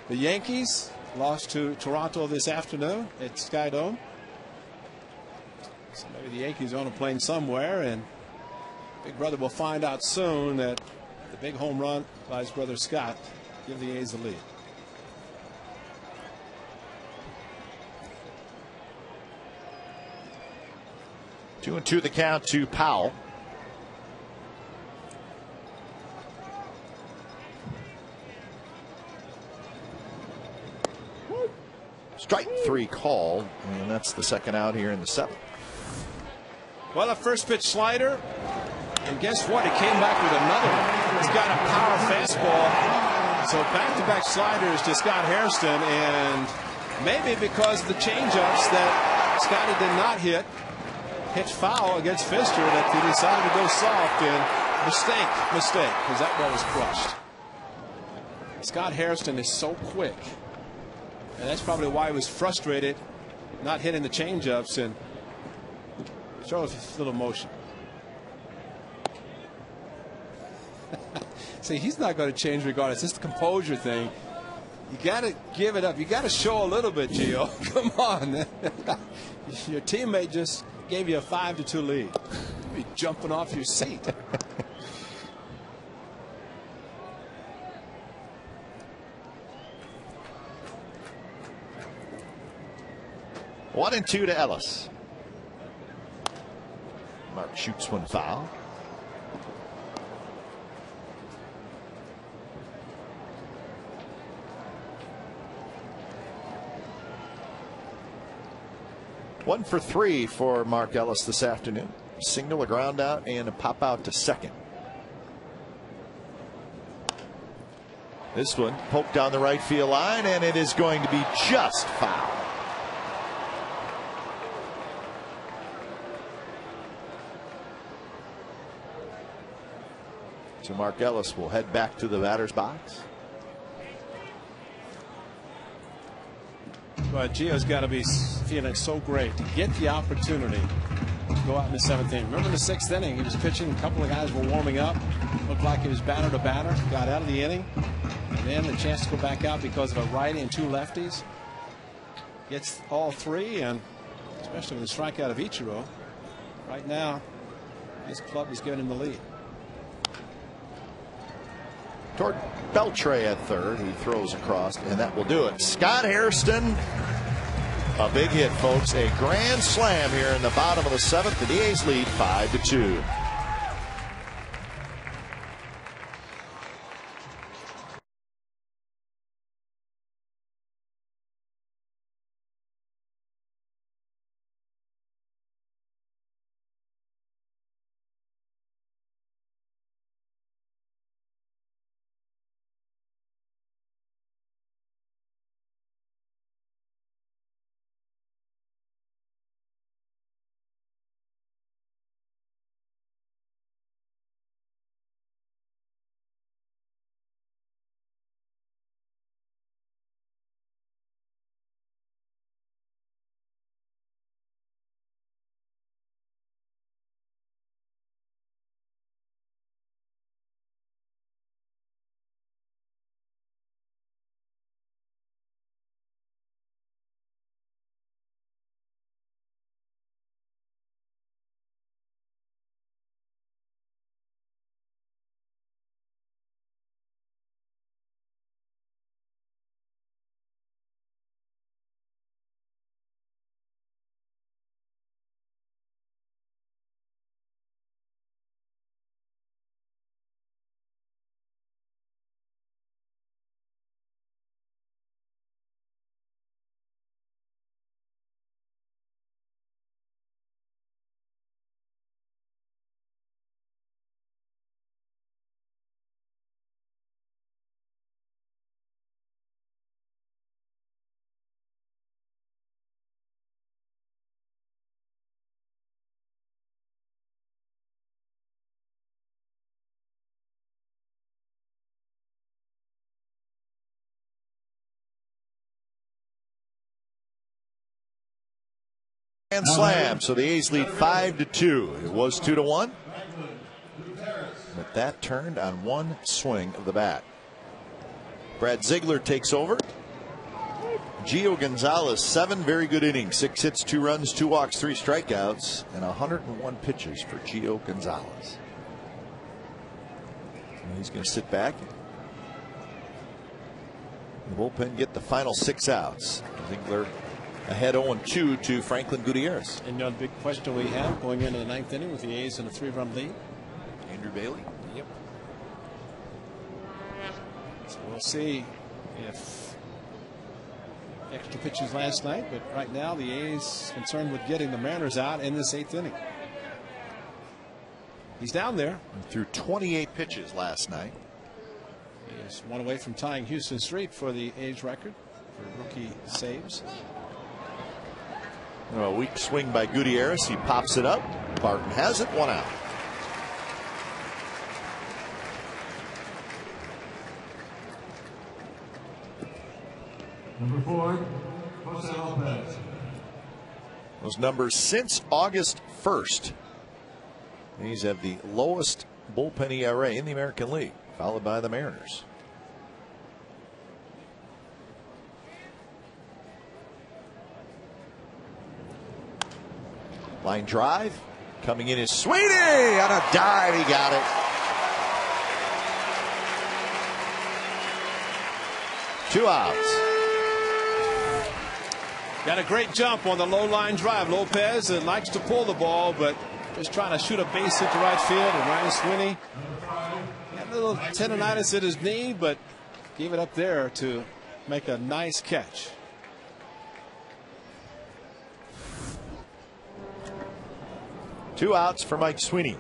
The Yankees lost to Toronto this afternoon at Skydome. So maybe the Yankees are on a plane somewhere, and big brother will find out soon that the big home run by his brother Scott give the A's the lead. Two and two the count to Powell. Strike 3 called, and that's the second out here in the 7th. Well, a first pitch slider, and guess what? He came back with another one. He's got a power fastball. So back-to-back sliders to Scott Hairston, and maybe because of the changeups that Scotty did not hit foul against Fister, that he decided to go soft, and mistake, because that ball was crushed. Scott Hairston is so quick, and that's probably why he was frustrated not hitting the changeups, and shows a little motion. See, he's not going to change regardless. It's the composure thing. You got to give it up. You got to show a little bit, Gio. Come on. Your teammate just gave you a 5-2 lead. You'd be jumping off your seat. 1-2 to Ellis. Mark shoots one foul. One for 3 for Mark Ellis this afternoon. Single, a ground out, and a pop out to second. This one poked down the right field line, and it is going to be just foul. So Mark Ellis will head back to the batter's box. But Gio's got to be feeling so great to get the opportunity to go out in the 7th inning. Remember in the 6th inning, he was pitching. A couple of guys were warming up. Looked like he was batter to batter. Got out of the inning. And then the chance to go back out because of a righty and 2 lefties. Gets all 3, and especially with the strikeout of Ichiro. Right now, his club is giving him the lead. Toward Beltre at third. He throws across, and that will do it. Scott Hairston, a big hit, folks. A grand slam here in the bottom of the 7th. The A's lead 5-2. And slam. So the A's lead 5-2. It was 2-1. But that turned on one swing of the bat. Brad Ziegler takes over. Gio Gonzalez, 7 very good innings, 6 hits, 2 runs, 2 walks, 3 strikeouts, and 101 pitches for Gio Gonzalez. And he's going to sit back. The bullpen get the final 6 outs. Ziegler ahead 0-2 to Franklin Gutierrez. And the big question we have going into the 9th inning with the A's in a 3-run lead. Andrew Bailey. Yep. So we'll see if extra pitches last night, but right now the A's concerned with getting the Mariners out in this 8th inning. He's down there. He threw 28 pitches last night. He's one away from tying Houston Street for the A's record for rookie saves. A weak swing by Gutierrez. He pops it up. Barton has it. 1 out. Number 4, Jose Lopez. Those numbers since August 1st. These have the lowest bullpen ERA in the American League, followed by the Mariners. Line drive. Coming in is Sweeney on a dive. He got it. 2 outs. Got a great jump on the low line drive. Lopez likes to pull the ball, but just trying to shoot a base hit to right field. And Ryan Sweeney had a little tendonitis at his knee, but gave it up there to make a nice catch. Two outs for Mike Sweeney.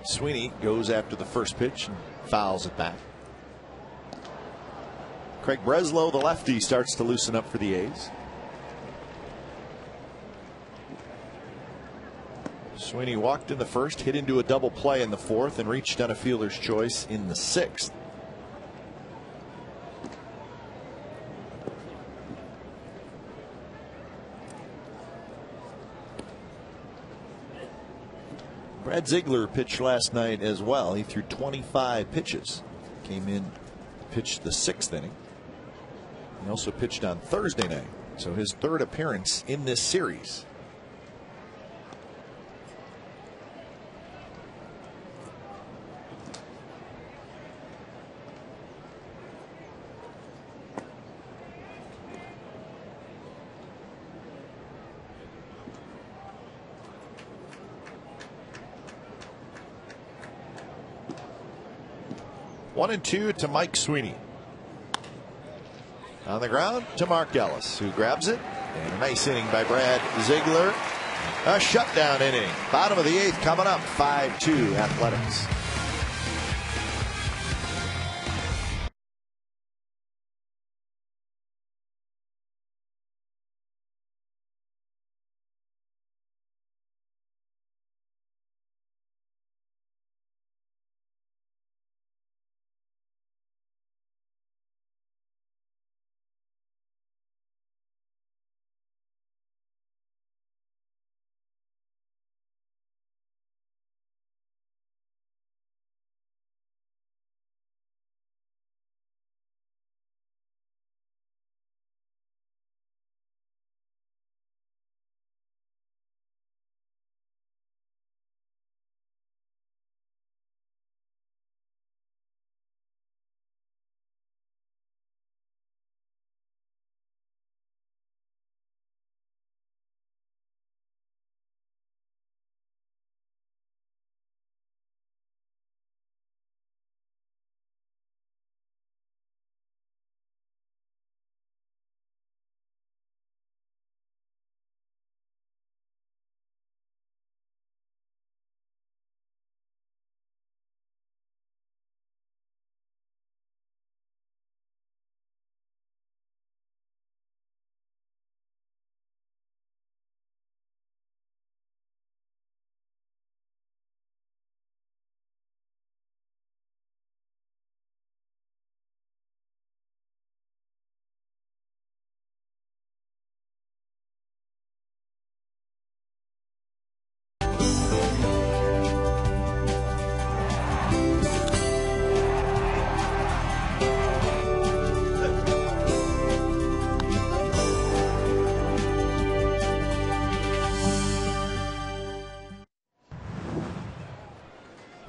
Sweeney goes after the first pitch and fouls it back. Craig Breslow, the lefty, starts to loosen up for the A's. Sweeney walked in the first, hit into a double play in the fourth, and reached on a fielder's choice in the sixth. Brad Ziegler pitched last night as well. He threw 25 pitches. Came in, pitched the 6th inning. He also pitched on Thursday night. So his 3rd appearance in this series. One and two to Mike Sweeney. On the ground to Mark Ellis, who grabs it. And a nice inning by Brad Ziegler. A shutdown inning. Bottom of the 8th coming up. 5-2 Athletics.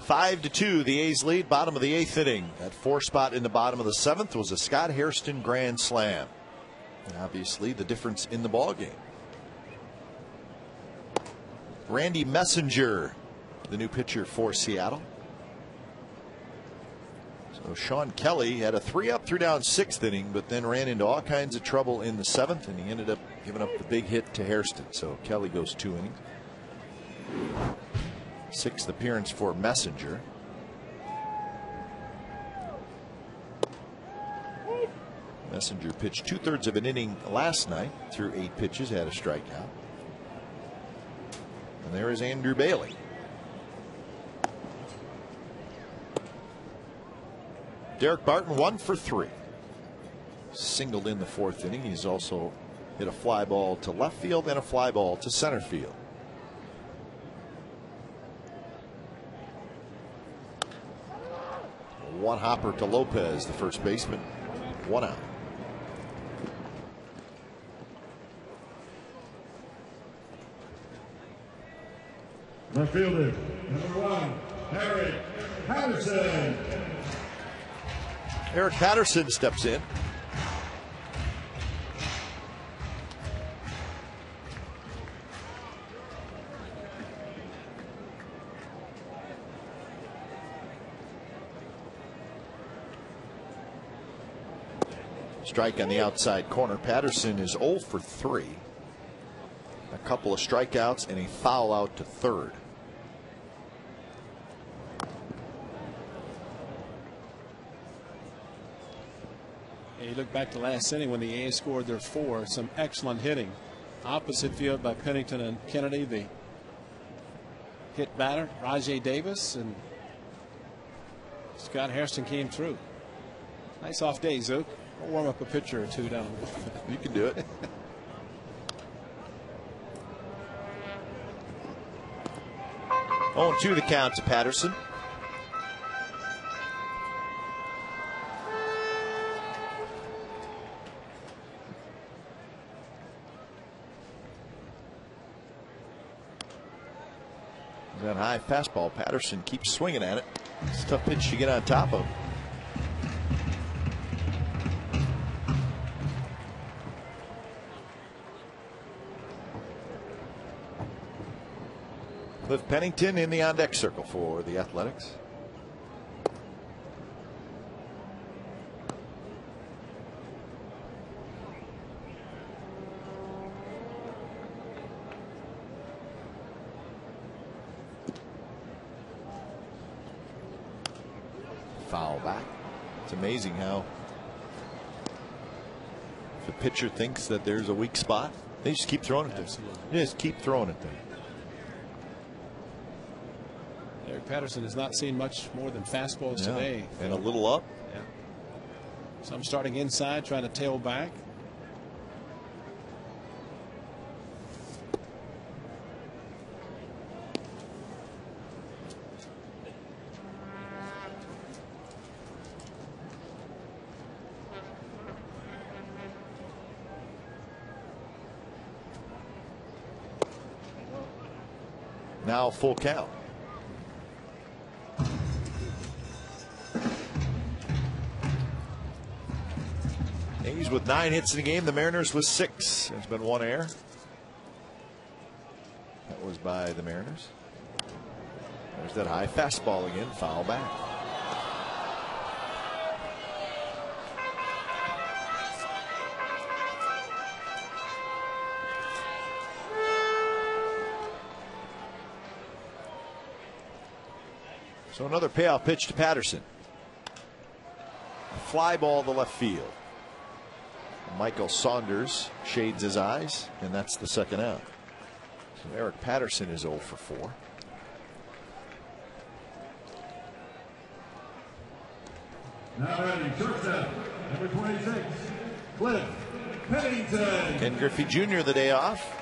Five to 2, the A's lead, bottom of the 8th inning. That 4 spot in the bottom of the 7th was a Scott Hairston grand slam. Obviously, the difference in the ball game. Randy Messenger, the new pitcher for Seattle. So Sean Kelly had a 3-up, 3-down 6th inning, but then ran into all kinds of trouble in the 7th, and he ended up giving up the big hit to Hairston. So Kelly goes 2 innings. 6th appearance for Messenger. Messenger pitched 2/3 of an inning last night through 8 pitches, had a strikeout. And there is Andrew Bailey. Derek Barton 1 for 3. Singled in the 4th inning. He's also hit a fly ball to left field and a fly ball to center field. One hopper to Lopez, the first baseman. 1 out. Left fielder, number 1, Eric Patterson. Eric Patterson steps in. Strike on the outside corner. Patterson is 0 for 3. A couple of strikeouts and a foul out to third. You look back to last inning when the A's scored their 4. Some excellent hitting. Opposite field by Pennington and Kennedy. The hit batter, Rajay Davis, and Scott Hairston came through. Nice off day, Zook. We'll warm up a pitcher or two down the You can do it. Oh, 2 the count to Patterson. That high fastball. Patterson keeps swinging at it. It's a tough pitch to get on top of. Cliff Pennington in the on-deck circle for the Athletics. Foul back. It's amazing how if a pitcher thinks that there's a weak spot, they just keep throwing it there. They just keep throwing it there. Eric Patterson has not seen much more than fastballs today. And a little up. Yeah. Some starting inside, trying to tail back. Now full count. A's with 9 hits in the game. The Mariners with 6. There's been 1 error. That was by the Mariners. There's that high fastball again. Foul back. So another payoff pitch to Patterson. A fly ball to left field. Michael Saunders shades his eyes, and that's the second out. So Eric Patterson is 0 for 4. Now ready, shortstop, number 26, Cliff Pennington. Ken Griffey Jr. the day off.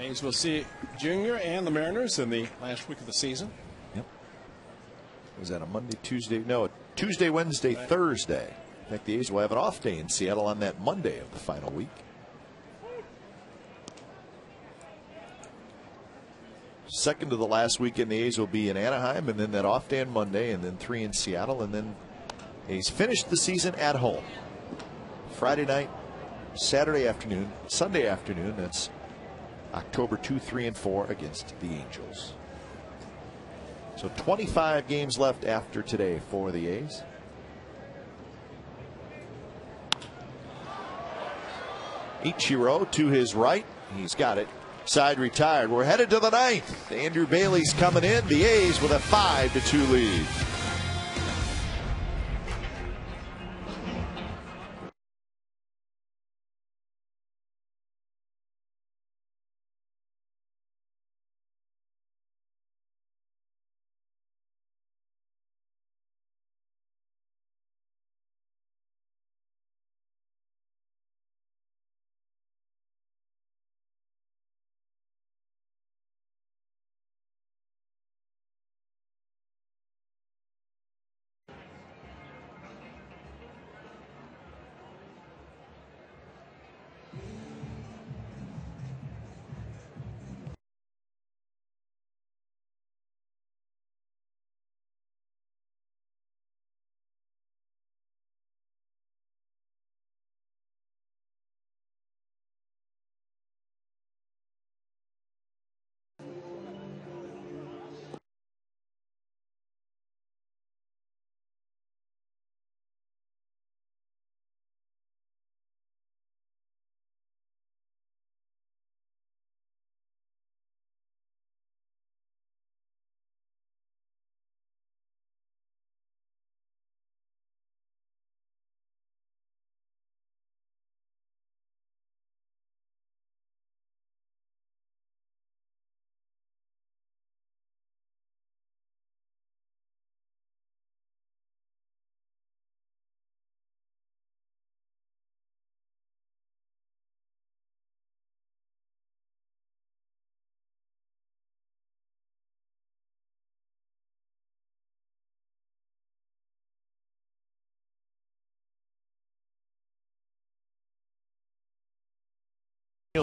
A's will see Junior and the Mariners in the last week of the season. Yep. Was that a Monday, Tuesday? No, Tuesday, Wednesday, Thursday. In fact, the A's will have an off day in Seattle on that Monday of the final week. Second to the last weekend, the A's will be in Anaheim, and then that off day on Monday, and then 3 in Seattle, and then A's finish the season at home. Friday night, Saturday afternoon, Sunday afternoon. That's October 2, 3, and 4 against the Angels. So 25 games left after today for the A's. Ichiro to his right. He's got it. Side retired. We're headed to the ninth. Andrew Bailey's coming in. The A's with a 5-2 lead.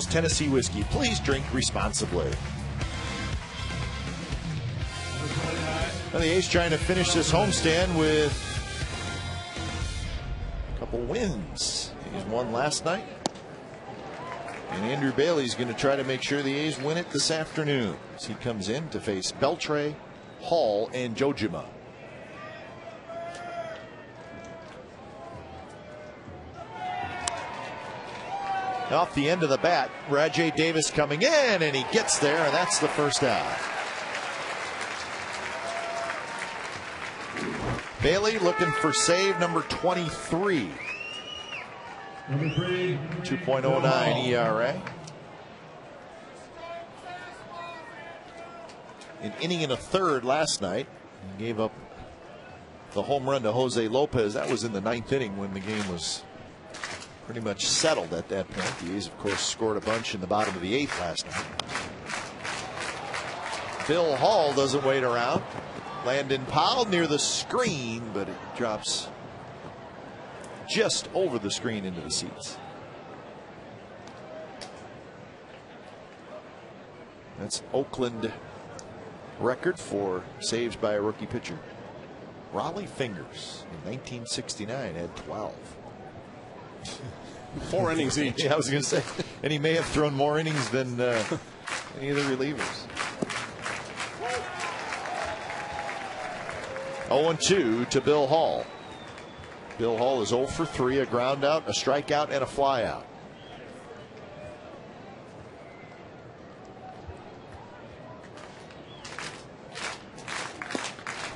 Tennessee whiskey. Please drink responsibly. Well, the A's trying to finish this homestand with a couple wins. A's won last night. And Andrew Bailey's going to try to make sure the A's win it this afternoon as he comes in to face Beltre, Hall, and Jojima. Off the end of the bat, Rajay Davis coming in, and he gets there, and that's the first out. Bailey looking for save number 23. Number 3, 2.09 ERA. An inning and a third last night. He gave up the home run to Jose Lopez. That was in the ninth inning when the game was pretty much settled at that point. The A's, of course, scored a bunch in the bottom of the eighth last night. Bill Hall doesn't wait around. Landon Powell near the screen, but it drops just over the screen into the seats. That's Oakland record for saves by a rookie pitcher. Raleigh Fingers in 1969 had 12. 4 innings each. Yeah, I was going to say, and he may have thrown more innings than any of the relievers. 0-2 to Bill Hall. Bill Hall is 0 for 3, a ground out, a strikeout, and a fly out.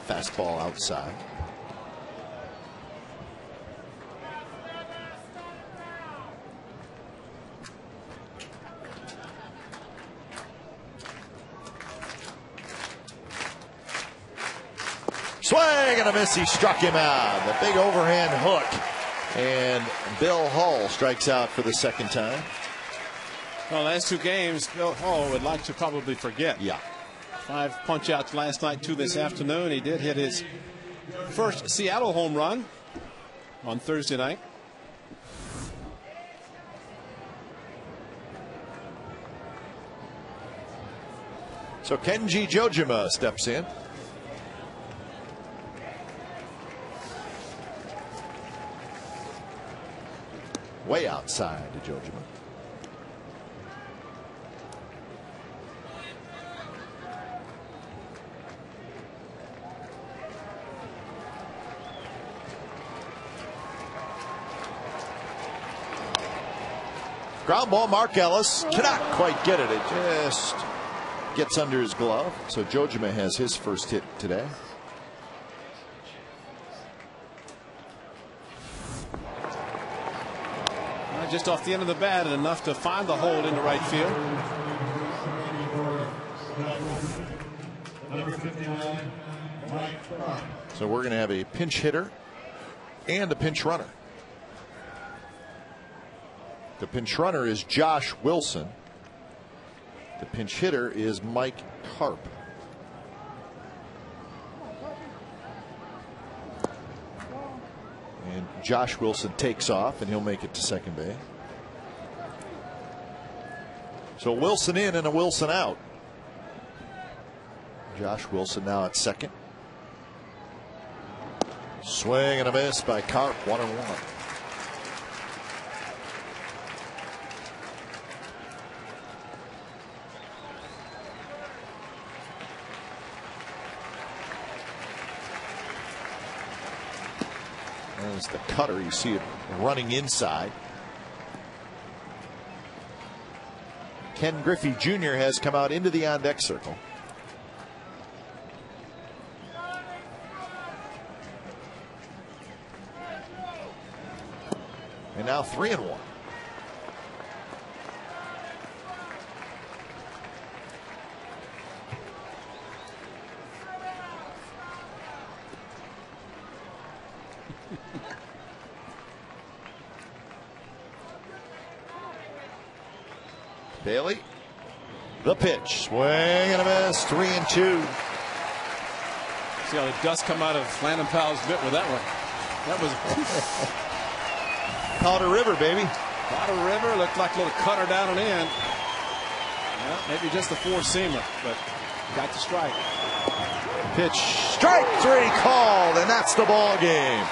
Fastball outside. Swing and a miss. He struck him out. The big overhand hook. And Bill Hall strikes out for the second time. Well, last 2 games, Bill Hall would like to probably forget. Yeah. 5 punch outs last night, 2 this afternoon. He did hit his first Seattle home run on Thursday night. So Kenji Jojima steps in. way outside to Jojima. Ground ball, Mark Ellis cannot quite get it. It just gets under his glove. So Jojima has his first hit today. Just off the end of the bat and enough to find the hold into right field. So we're going to have a pinch hitter and a pinch runner. The pinch runner is Josh Wilson. The pinch hitter is Mike Carp. And Josh Wilson takes off, and he'll make it to second base. So Wilson in and a Wilson out. Josh Wilson now at second. Swing and a miss by Carp, 1-1. There's the cutter. You see it running inside. Ken Griffey Jr. has come out into the on-deck circle. And now 3-1. Bailey, the pitch, swing and a miss, 3-2. See how the dust come out of Landon Powell's mitt with that one. That was Powder River, baby. Powder River looked like a little cutter down and in. Well, maybe just the four-seamer, but got the strike. Pitch, strike three called, and that's the ball game.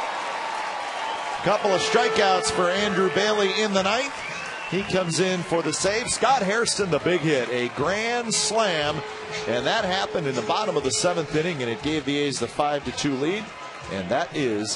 Couple of strikeouts for Andrew Bailey in the ninth. He comes in for the save. Scott Hairston, the big hit, a grand slam, and that happened in the bottom of the seventh inning, and it gave the A's the 5-2 lead, and that is